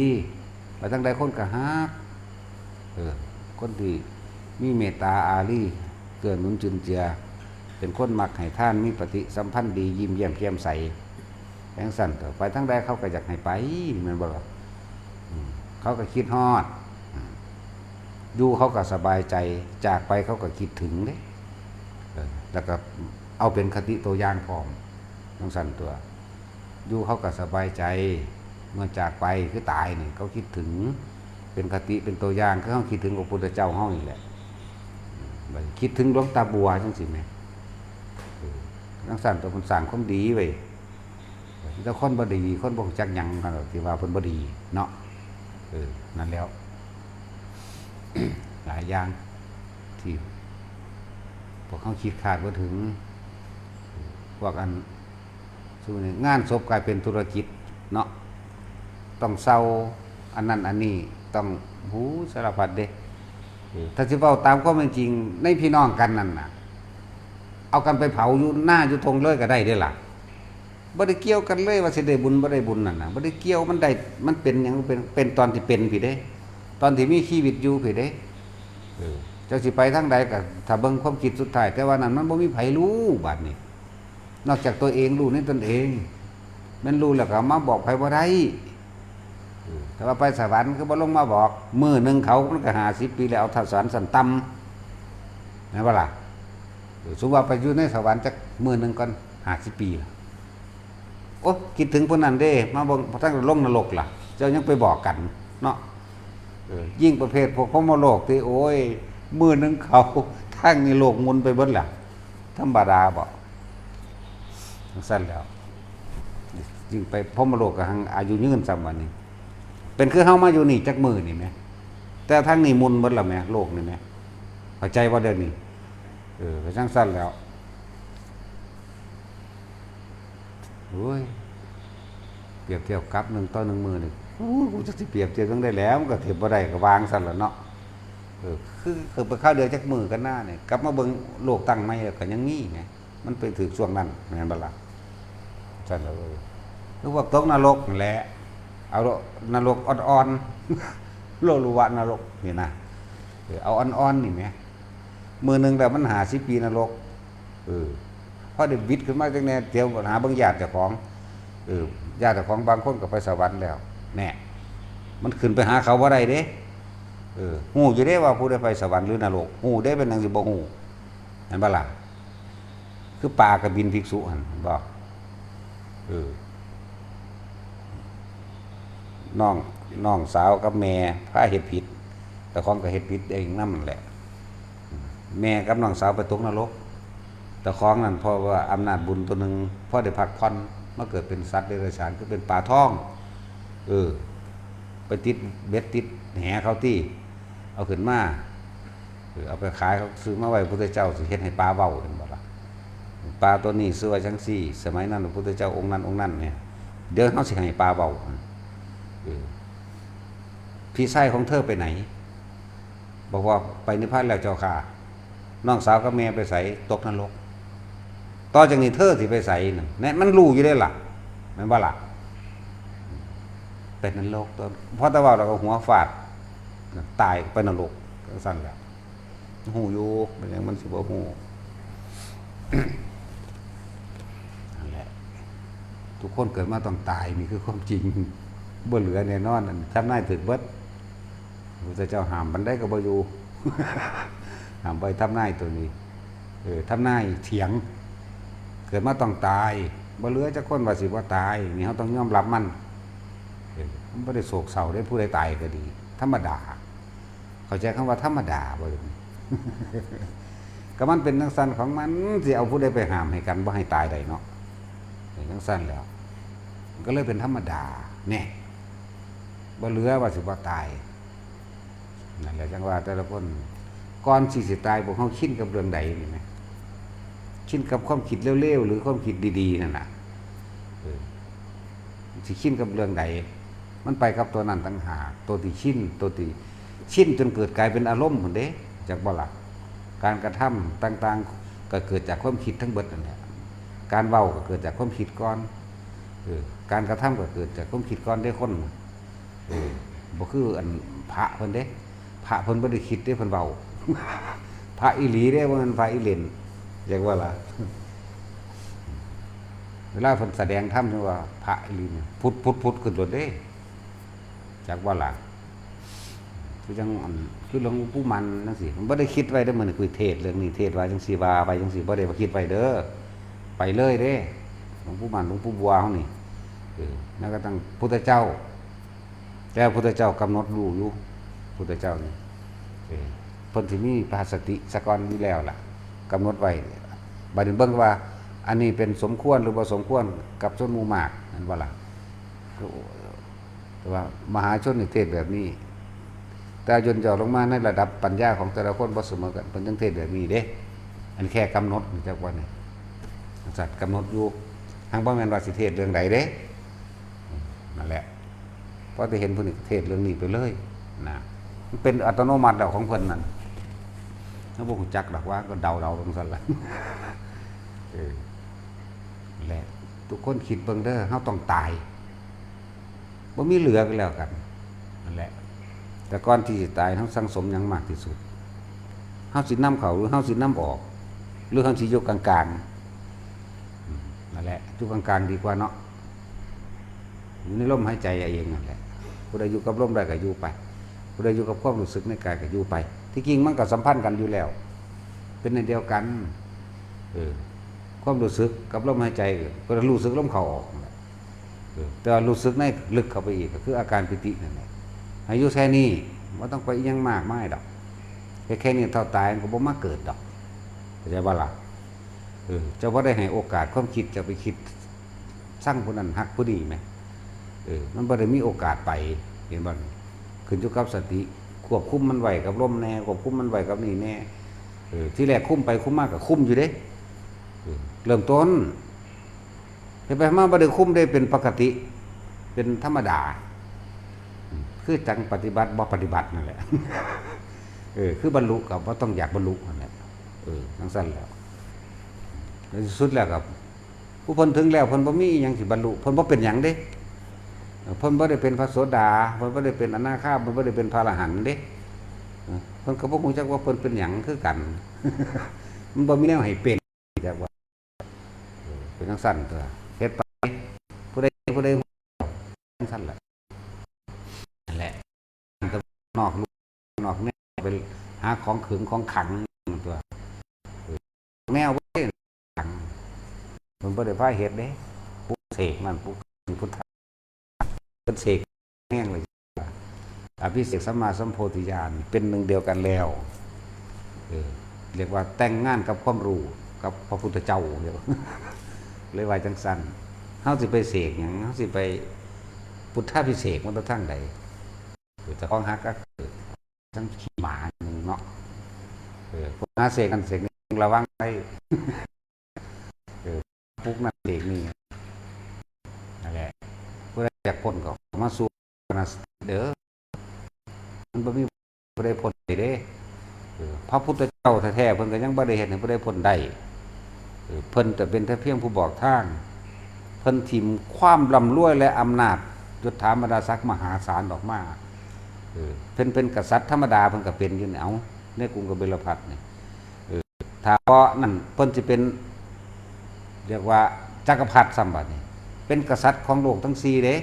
ไปทางใดคนก็ฮักคนที่มีเมตตาอารีเกื้อหนุนจุนเจือเป็นคนมักให้ท่านมีปฏิสัมพันธ์ดียิ้มแย้มแจ่มใสแห่งสั่นตัวไปทางใดเขาก็อยากให้ไปแม่นบ่ล่ะเขาก็คิดฮอดอยู่เขาก็สบายใจจากไปเขาก็คิดถึงเด้แล้วก็เอาเป็นคติตัวอย่างพร้อมทั้งสั่นตัวอยู่เขาก็สบายใจเมื่อจากไปคือตายนี่เขาคิดถึงเป็นคติเป็นตัวอย่างคือเขาคิดถึงพระพุทธเจ้าเฮานี่แหละคิดถึงหลวงตาบัวจังซี่แหมทั้งสั่นตัวมันสร้างความดีไว้แล้วคนบ่ดีคนบ่รู้จักหยังกันที่ว่าเพิ่นบ่ดีเนาะนั่นแล้ว หลายอย่างที่พวกเขาคิดคาดบ่ถึงพวกอันสู้นี่งานศพกลายเป็นธุรกิจเนาะต้องเซาอันนั้นอันนี้ต้องหูสารพัดเด้ถ้าสิเว้าตามความเป็นจริงในพี่น้องกันนั่นน่ะเอากันไปเผาอยู่หน้าอยู่ทงเลยก็ได้เด้ล่ะบ่ได้เกี่ยวกันเลยว่าสิได้บุญบ่ได้บุญนั่นน่ะบ่ได้เกี่ยวมันได้มันเป็นหยังเป็นตอนที่เป็นพี่เด้ตอนที่มีชีวิตอยู่พี่เด้เจ้าสิไปทางใดก็ถ้าเบิ่งความคิดสุดท้ายแต่ว่านั้นมันบ่มีไผรู้บัดนี้นอกจากตัวเองรู้ในตนเองแม่นรู้แล้วก็มาบอกไผบ่ได้แต่ว่าไปสวรรค์ก็บ่ลงมาบอกมื้อนึงเขามันก็50 ปีแล้วเอาถ้าสวรรค์สันต่ำแม่นบ่ล่ะสมมุติว่าไปอยู่ในสวรรค์จักมื้อนึงก่อน50 ปีล่ะโอ้คิดถึงพวกนั้นเด้มาบ่ทั้งลงนรกล่ะเจ้ายังไปบอกกันเนาะยิ่งประเภทพวกพรหมโลกที่โอ้ยมื้อนึงเขาทางนี้โลกหมุนไปเบิดล่ะธรรมดาบ่สั่นแล้วยิ่งไปพรหมโลกก็หังอายุยืนซ้ำวันนี้เป็นคือเฮามาอยู่นี่จักมื้อนี่แหม แต่ทั้งนี้มุนเบิดแล้วแม่โลกนี่แม่เข้าใจว่าเดี๋ยวนี้ไปจังสั้นแล้วโอ้ยเปรียบเทียบกับ1 ต่อ 1มือนี่กูจะสิเปรียบเทียบต้องได้แล้วมันก็เทียบบ่ได้ก็วางซั่นล่ะเนาะคือไปเข้าเดือนจักมือกันหน้าเนี่ยกลับมาเบิ่งโลกตั้งใหม่ก็ยังมีไงมันไปถึงช่วงนั้นแม่นบ่ล่ะซั่นแล้วหรือว่าตกนรกนั่นแหละเอานรกอ่อนๆโลลุวะนรกนี่นะเอาอ่อนๆนี่แหมมือนึงแล้วมัน50 ปีนรกพอได้วิทย์ขึ้นมาจังแน่เดี๋ยวหาเบิ่งญาติเจ้าของญาติเจ้าของบางคนก็ไปสวรรค์แล้วแน่มันขึ้นไปหาเขาบ่ได้เด้ฮู้อยู่เด้ว่าผู้ใดไปสวรรค์หรือนรกฮู้ได้เป็นจังสิบ่ฮู้เห็นบ่ล่ะคือปลากับบินภิกษุหั่นบ่น้องสาวกับแม่พาเฮ็ดผิดแต่ของก็เฮ็ดผิดเองนำนั่นแหละแม่กับน้องสาวไปตกนรกแต่ของนั้นเพราะว่าอำนาจบุญตัวนึงพอได้พักผ่อนมาเกิดเป็นสัตว์เดรัจฉานคือเป็นปลาทองไปติดเบ็ดติดแหเขาที่เอาขึ้นมาเอาไปขายเขาซื้อมาไว้พระพุทธเจ้าสิเฮ็ดให้ปลาเว้าเห็นบ่ล่ะปลาตัวนี้ซื้อไว้จังซี่สมัยนั้นพระพุทธเจ้าองค์นั้นเนี่ยเดี๋ยวเฮาสิให้ปลาเว้าพี่ชายของเธอไปไหนบอกว่าไปนิพพานแล้วเจ้าค่ะน้องสาวกับแม่ไปไสตกนรกต่อจากนี้เธอสิไปไสนั่นแน่มันรู้อยู่ได้ล่ะแม่นบ่ล่ะเป็นนรกตัวเพราะแต่ว่าเราก็หัวฟาดตายไปนรกจังซั่นแหละฮู้อยู่เป็นหยังมันสิบ่ฮู้ นั่นแหละทุกคนเกิดมาต้องตายนี่คือความจริงบ่เหลือแน่นอนทำนายถึกเบิดพระพุทธเจ้าห้ามบันไดก็บ่อยู่ ห้ามไปทำนายตัวนี้ทำนายเถียงเกิดมาต้องตายบ่เหลือจักคนว่าสิบ่ตายนี่เฮาต้องยอมรับมันบ่ได้โศกเศร้าได้ผู้ใดตายก็ดีธรรมดาเข้าใจคำว่าธรรมดาบ่ ก็มันเป็นจังซั่นของมันสิเอาผู้ใดไปห้ามให้กันบ่ให้ตายได้เนาะเป็นจังซั่นแล้วก็เลยเป็นธรรมดาแน่บ่เหลือว่าสิบ่ตายนั่นแหละจังว่าแต่ละคนก่อนสิตายพวกเฮาคิดกับเรื่องใดนี่แหมคิดกับความคิดเร็วๆหรือความคิดดีๆนั่นน่ะสิคิดกับเรื่องใดมันไปกับตัวนั้นต่างหากตัวที่ชินจนเกิดกลายเป็นอารมณ์พุ่นเด้จักบ่ล่ะการกระทำต่างๆก็เกิดจากความคิดทั้งเบิดนั่นแหละการเว้าก็เกิดจากความคิดก่อนการกระทำก็เกิดจากความคิดก่อนได้คนบ่คืออันพระเพิ่นเด้พระเพิ่นบ่ได้คิดเด้เพิ่นเว้า พระอีหลีเด้บ่แม่นพระอีเล่นจักว่าล่ะ เวลาเพิ่นแสดงธรรมนี่ว่าพระอีหลีเนี่ยพุทธขึ้นรถเด้จักว่าล่ะคือจังคือหลวงปู่มันจังซี่มันบ่ได้คิดไว้เด้อมื้อนี้คุยเทศเรื่องนี้เทศว่าจังซี่ว่าไปจังซี่บ่ได้ว่าคิดไว้เด้อไปเลยเด้หลวงปู่มันหลวงปู่บัวเฮานี่แล้วก็ตั้งพุทธเจ้าแต่พุทธเจ้ากำหนดรู้อยู่พุทธเจ้านี่เพิ่นสิมีพาสติสกอนอยู่แล้วล่ะกำหนดไว้บัดนี้เบิ่งว่าอันนี้เป็นสมควรหรือบ่สมควรกับชนหมู่มากนั่นว่าล่ะแต่ว่ามหาชนนี่เทศแบบนี้แต่ยนต์เจาะลงมาในระดับปัญญาของแต่ละคนบ่เสมอกันเพิ่นจังเทศแบบนี้เด้อันแค่กำหนดนี่จักว่านี่สัตว์กำหนดอยู่ทางบ่แม่นว่าสิเทศเรื่องใดเด้นั่นแหละพอได้เห็นเพิ่นเทศเรื่องนี้ไปเลยนะมันเป็นอัตโนมัติแล้วของเพิ่นนั่นเฮาบ่ฮู้จักดอกว่าก็เดาๆจังซั่นล่ะแหละทุกคนคิดเบิ่งเด้อเฮาต้องตายบ่มีเหลือกันแล้วกันนั่นแหละแต่ก่อนที่จะตายเฮาสังสมหยังมากที่สุดเฮาสินำเข้าหรือเฮาสินำออกหรือเฮาสิอยู่กลางๆนั่นแหละอยู่กลางๆดีกว่าเนาะอยู่ในลมหายใจเองนั่นแหละผู้ใดอยู่กับลมได้ก็อยู่ไปผู้ใดอยู่กับความรู้สึกในกายก็อยู่ไปที่จริงมันก็สัมพันธ์กันอยู่แล้วเป็นในเดียวกันความรู้สึกกับลมหายใจก็รู้สึกลมเข้าออกแต่รู้สึกในลึกเข้าไปอีกก็คืออาการปิตินั่นแหละอายุแค่นี้บ่ต้องไปอีหยังมากมายดอกแค่นี้เท่าตายมันก็บ่มาเกิดดอกเข้าใจบ่ล่ะเจ้าบ่ได้ให้โอกาสความคิดจะไปคิดสร้างผู้นั้นฮักผู้นี้แหมมันบ่ได้มีโอกาสไปเห็นบ่ขึ้นอยู่กับสติ ควบคุมมันไว้กับลมแน่ควบคุมมันไว้กับนี่แน่ที่แรกคุมไปคุมมากกับคุมอยู่เด้เริ่มต้นไปมาบ่ได้คุมได้เป็นปกติเป็นธรรมดาคือจังปฏิบัติบ่ปฏิบัตินั่นแหละคือบรรลุกับว่าต้องอยากบรรลุนั่นแหละทั้งสั้นแล้วในที่สุดแล้วกับผู้เพิ่นถึงแล้วเพิ่นบ่มีหยังสิบรรลุเพิ่นบ่เป็นหยังเด้เพิ่นบ่ได้เป็นพระโสดาเพิ่นบ่ได้เป็นอนาคาเพิ่นบ่ได้เป็นพระอรหันต์เด้เพิ่นก็บ่รู้จักว่าเพิ่นเป็นหยังคือกันมันบ่มีแนวให้เป็นจักว่าเป็นทั้งสั้นตัวเฮ็ดไปผู้ใดทั้งสั้นแหละนั่นแหละนอกแนวไปหาของขึงของขังตัวแนวบ่ได้ขังมันบ่ได้พาเฮ็ดเด้ปุ๊เสกนั่นปุ๊พุทธะเป็นเสกแห้งเลยอภิเษกสัมมาสัมโพธิญาณเป็นหนึ่งเดียวกันแล้วเรียกว่าแต่งงานกับความรู้กับพระพุทธเจ้าเรียกเลยว่าจังซั่นเฮาสิไปเสกหยังเฮาสิไปพุทธาภิเษกมันทางใดจะของฮักก็ทั้งขี้หมาเนาะพวกนาเสกกันเสกนี่ระวังได้พวกนั้นเสกนี่นั่นแหละผู้ใดอยากพ้นก็มาสู่นาเด้อมันบ่มีผู้ใดพ้นได้เด้พระพุทธเจ้าแท้ๆเพิ่นก็ยังบ่ได้เฮ็ดให้ผู้ใดพ้นได้เพิ่นแต่เป็นแต่เพียงผู้บอกทางเพิ่นทิ่มความร่ำรวยและอำนาจยศถาบรรดาศักดิ์มหาศาลออกมาเพิ่นเป็นกษัตริย์ธรรมดาเพิ่นก็เป็นอยู่เอาในกรุงกบิลพัสดุนี่ถ้าเพราะนั่นเพิ่นสิเป็นเรียกว่าจักรพรรดิซ้ำบัดนี้เป็นกษัตริย์ของโลกทั้ง4เด้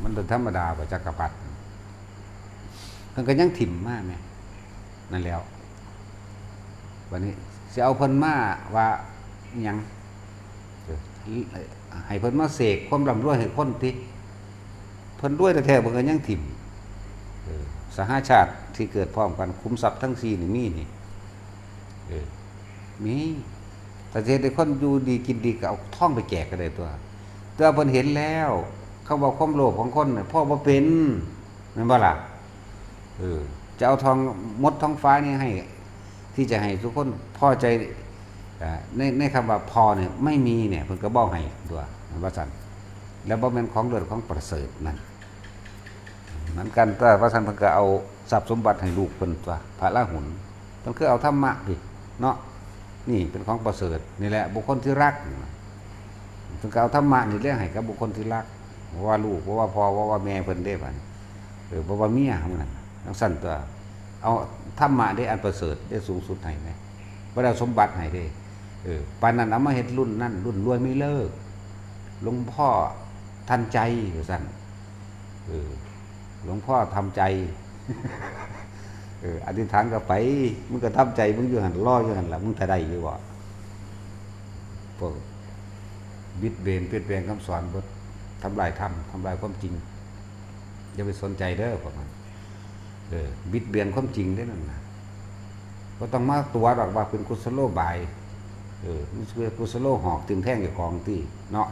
มันเป็นธรรมดาบ่จักรพรรดิเพิ่นก็ยังถิ่มมาแม่นั่นแล้ววันนี้สิเอาเพิ่นมาว่าหยังให้เพิ่นมาเสกความร่ำรวยให้คนติเพิ่นรวยแท้ๆเพิ่นก็ยังถิ่มสหชาติที่เกิดพร้อมกันคุ้มทรัพย์ทั้ง4นี่มีนี่มีแต่เฮ็ดให้คนอยู่ดีกินดีก็เอาทองไปแจกก็ได้ตัวแต่เพิ่นเห็นแล้วเขาบอกความโลภของคนน่ะพ่อบ่เป็นแม่นบ่ล่ะจะเอาทองมดทองฟ้านี่ให้ที่จะให้ทุกคนพอใจในคำว่าพอเนี่ยไม่มีเนี่ยเพิ่นก็บอกให้ตัวว่าซั่นแล้วบ่แม่นของเลิศของประเสริฐนั่นเหมือนกันแต่ว่าซั่นเพิ่นก็เอาทรัพย์สมบัติให้ลูกเพิ่นตัวพระราหุลเพิ่นคือเอาธรรมะพี่เนาะนี่เป็นของประเสริฐนี่แหละบุคคลที่รักเพิ่นก็เอาธรรมะนี่เรียกให้กับบุคคลที่รักว่าลูกว่าพ่อว่าแม่เพิ่นได้บัดบ่ว่าเมียมันนั่นจังซั่นตัวเอาธรรมะได้อันประเสริฐได้สูงสุดให้แม่บ่ได้สมบัติให้เด้ปานนั้นเอามาเฮ็ดรุ่นนั้นรุ่นรวยไม่เลิกหลวงพ่อทันใจว่าซั่นหลวงพ่อทำใจอธิษฐานก็ไปมึงก็ทำใจมึงอยู่หั่นรออยู่หั่นล่ะมึงถ้าได้อยู่บ่พวกบิดเบนเปลี่ยนแปลงคำสอนบ่ทำลายความจริงอย่าไปสนใจเด้อพวกนั้นบิดเบียนความจริงได้นั่นน่ะบ่ต้องมาตัวดอกว่าเป็นกุศโลบายมันคือกุศโลหอกตึงแท่งกับของที่เนาะ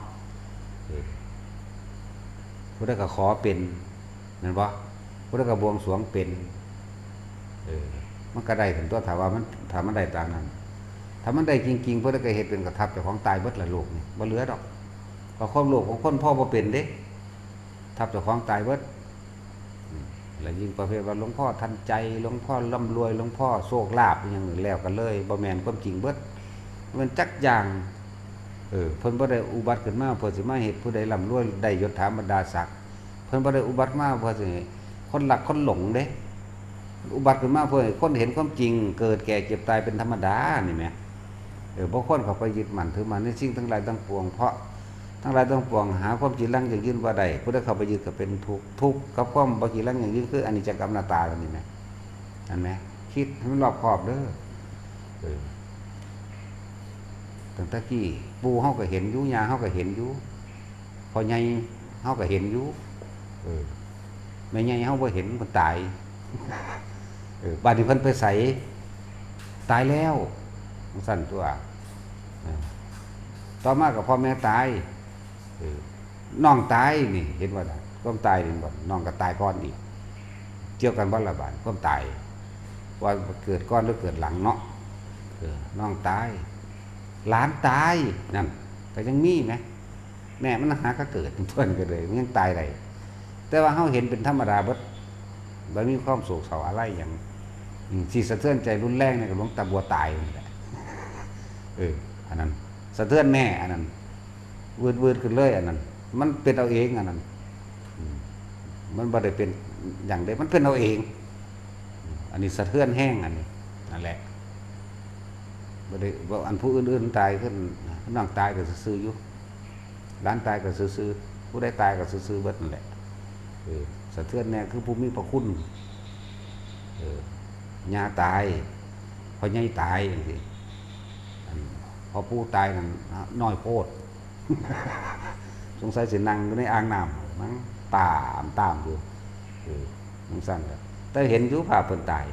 ผู้ใดก็ขอเป็นนั่นบ่ผู้ใดก็บวงสรวงเป็นมันก็ได้ถึงตัวถามว่ามันถ้ามันได้ตามนั้นถ้ามันได้จริงๆผู้ใดก็เฮ็ดเป็นกระทับเจ้าของตายเบิดละโลกนี่บ่เหลือดอกเพราะความโลภของคนพ่อบ่เป็นเด้ทับเจ้าของตายเบิดแล้วยิ่งประเภทว่าหลวงพ่อทันใจหลวงพ่อร่ำรวยหลวงพ่อโชคลาภอย่างอื่นแล้วกันเลยบ่แม่นความจริงเบิดมันจักอย่างเพิ่นบ่ได้อุบัติขึ้นมาเพื่อสิมาเฮ็ดผู้ใดร่ำรวยได้ยศถาบรรดาศักดิ์เพิ่นบ่ได้อุบัติมาเพื่อสิคนรักคนหลงเด้อุบัติขึ้นมาเพื่อให้คนเห็นความจริงเกิดแก่เจ็บตายเป็นธรรมดานี่แหมบ่คนเข้าไปยึดมั่นถือมั่นในสิ่งทั้งหลายทั้งปวงเพราะทั้งหลายทั้งปวงหาความจริงลังอย่างยืนบ่ได้ผู้ใดเข้าไปยึดก็เป็นทุกข์กับความบ่จริงลังอย่างยืนคืออนิจจกรรมอนัตตานี่แหมอันแหมคิดให้มันรอบคอบเด้อตั้งแต่กี้ปู่เฮาก็เห็นอยู่ย่าเฮาก็เห็นอยู่พ่อใหญ่เฮาก็เห็นอยู่แม่ใหญ่เฮาบ่เห็นเพิ่นตายบัดนี้เพิ่นไปไสตายแล้วสั่นตัวต่อมาก็พ่อแม่ตายน้องตายนี่เห็นว่า ความตายนี่บ่น้องก็ตายก่อนอีกเกี่ยวกันบ่ละบาดความตายว่าเกิดก่อนหรือเกิดหลังเนาะน้องตายหลานตายนั่นก็ยังมีไหมแม่มันหาก็เกิดเพิ่นก็เลยมันยังตายได้แต่ว่าเฮาเห็นเป็นธรรมดาเบิดบ่มีความโศกเศร้าอะไรหยังสิสะเทือนใจรุนแรงนี่ก็หลวงตาบัวตายนี่แหละอันนั้นสะเทือนแน่อันนั้นวืดขึ้นเลยอันนั้นมันเป็นเอาเองอันนั้นมันบ่ได้เป็นอย่างใดมันเป็นเอาเองอันนี้สะเทือนแห้งอันนี้นั่นแหละบ่ได้ว่าอันผู้อื่นๆตายขึ้นน้องตายก็ซื่อๆอยู่หลานตายก็ซื่อๆผู้ใดตายก็ซื่อๆเบิดนั่นแหละสะเทือนแน่คือผู้มีพระคุณย่าตายพ่อใหญ่ตายจังซี่พอปู่ตายนั่นน้อยโพดสงสัยสินั่งอยู่ในอ่างน้ำมั้งตามอยู่มันสั่นก็แต่เห็นอยู่ภาพเพิ่นตาย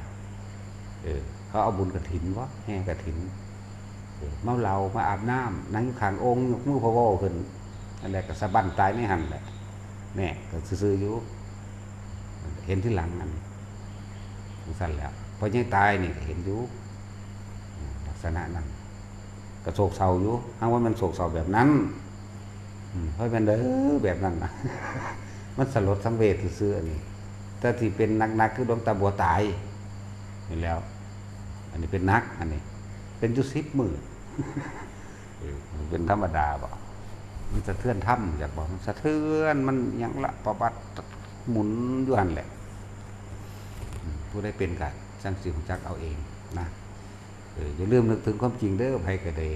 เขาเอาบุญกฐินวะแห่กฐินเมาเหล้ามาอาบน้ำนั่งอยู่ข้างองค์ยกมือพะโว้ขึ้นนั่นแหละก็สะบั้นตายในหันแหละแน่ก็ซื่อๆอยู่เห็นที่หลังนั่นมันสั่นแล้วพอยังตายนี่เห็นอยู่ลักษณะนั้นก็โศกเศร้าอยู่ห้ามว่ามันโศกเศร้าแบบนั้นเพราะมันแบบนั้นนะมันสลดสังเวชซื่อๆนี่แต่ที่เป็นนักคือหลวงตาบัวตายนี่แล้วอันนี้เป็นนักอันนี้เป็นจุ10 มื้อเป็นธรรมดาบ่มันสะเทือนถ้ำอยากบอกมันสะเทือนมันยังละประวัติหมุนอยู่หั่นแหละผู้ได้เป็นกันสร้างสิ่งจักเอาเองนะอย่าลืมนึกถึงความจริงเด้อไผก็ได้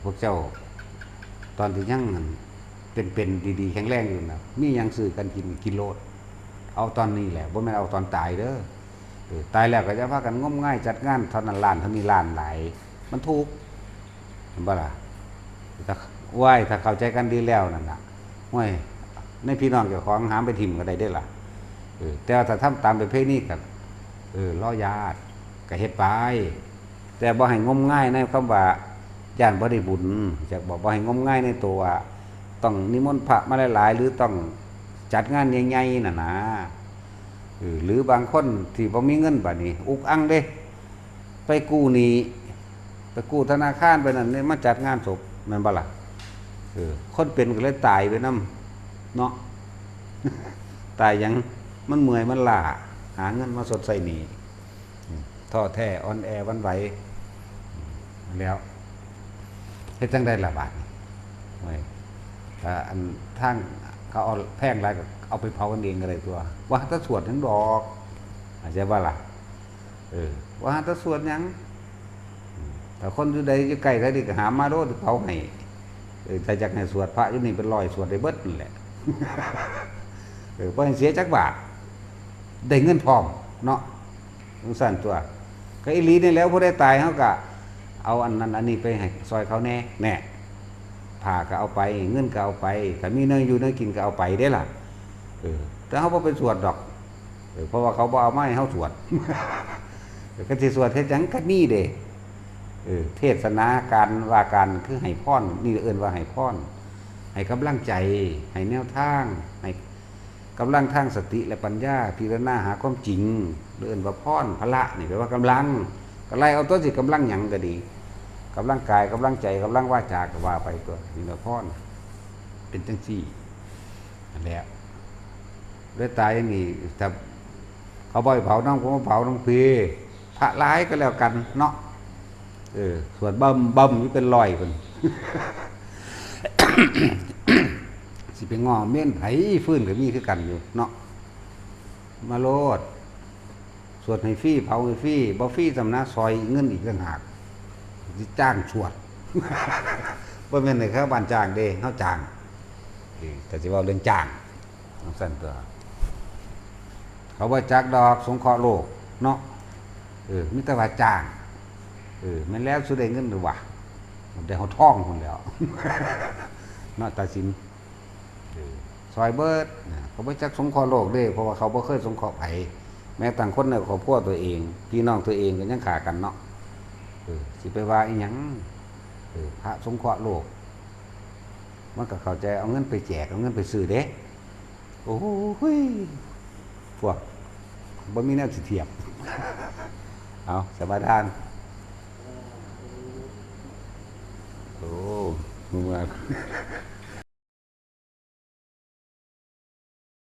พวกเจ้าตอนที่ยังเป็นดีๆแข็งแรงอยู่นะมียังซื้อกันกินโลดเอาตอนนี้แหละบ่แม่นเอาตอนตายเด้อตายแล้วก็จะพากันงมง่ายจัดงานเท่านั้นล้านเท่านี้ล้านหลายมันถูกเห็นบ่ล่ะถ้าไหว้ถ้าเข้าใจกันดีแล้วนั่นน่ะห้วยในพี่น้องเจ้าของหามไปทิ่มก็ได้เด้อล่ะแต่ถ้าทำตามประเพณีก็รอญาติก็เฮ็ดไปแต่บ่ให้งมง่ายในคำว่าย่านบ่ได้บุญจะบอกบ่ให้งมง่ายในตัวว่าต้องนิมนต์พระมาหลายๆหรือต้องจัดงานใหญ่ๆน่ะนะหรือบางคนที่บ่มีเงินบัดนี้อุกอังเด้ไปกู้หนี้ไปกู้ธนาคารไปนั่นนี่มาจัดงานศพแม่นบ่ล่ะคนเป็นก็เลยตายไปนำเนาะ ตายยังมันเมื่อยมันล้าหาเงินมาสดใส่หนี้ท้อแท้อ่อนแอวันไหวแล้วเฮ็ดจังได๋ล่ะบาดนี้โอ้ยอันทางเขาเอาแพงหลายก็เอาไปเผากันเองก็ได้ตัวว่าถ้าสวดทั้งดอกอาจจะว่าล่ะว่าถ้าสวดหยังแต่คนอยู่ใดอยู่ใกล้ใครดีก็หามาโลดเผาให้ถ้าอยากให้สวดพระอยู่นี่เป็น100สวดได้เบิดนั่นแหละบ่ให้เสียจักบาทได้เงินพร้อมเนาะสงสารตัวก็อีหลีนี่แล้วผู้ได้ตายเฮาก็เอาอันนั้นอันนี้ไปให้ซอยเขาแน่ผ้าก็เอาไปเงินก็เอาไปถ้ามีเนื้ออยู่เนื้อกินก็เอาไปได้ล่ะแต่เฮาบ่ไปสวดดอกเพราะว่าเขาบ่เอามาให้เฮาสวดก็สิสวดเฮ็ดหยังก็นี่เด้เทศนาการว่าการคือให้พรนี่เอิ้นว่าให้พรให้กำลังใจให้แนวทางให้กำลังทางสติและปัญญาพิจารณาหาความจริงเอิ้นว่าพรพละนี่แปลว่ากำลังก็ไล่เอาตัวสิกำลังหยังก็ดีกำลังกายกำลังใจกำลังวาจาก็ว่าไปตัวนี่ละพรเป็นจังซี่นั่นแหละด้วยตายนี่ถ้าเขาบ่อยเผาน้องผมเผาน้องพีพระร้ายก็แล้วกันเนาะส่วนบ่มอยู่เป็น100เพิ่น สิไปง้อเม่นไผฟื้นก็มีคือกันอยู่เนาะมาโลดสวดให้ฟรีเผาให้ฟรีบ่ฟรีสำนักซอยเงินอีกต่างหากสิจ้างสวด บ่แม่นให้เขาบ้านจ้างเด้เฮาจ้างแต่สิเว้าเรื่องจ้างสั่นตัวเขาบ่จักดอกสงเคราะห์โลกเนาะมีแต่ว่าจ้างแม่นแล้วสิได้เงินหรือวะได้เฮาท่องพุ่นแล้ว เนาะตาสินซอยเบิดเขาบ่จักสงเคราะห์โลกเด้เพราะว่าเขาบ่เคยสงเคราะห์ไผแม้ต่างคนในครอบครัวตัวเองพี่น้องตัวเองก็ยังฆ่ากันเนาะสิไปว่าอีหยังพระสงเคราะห์โลกมันก็เข้าใจเอาเงินไปแจกเอาเงินไปซื้อเด้ โอ้ยพวกบ่มีแนวสิเทียบ เอาสมาทาน โอ้มึงมา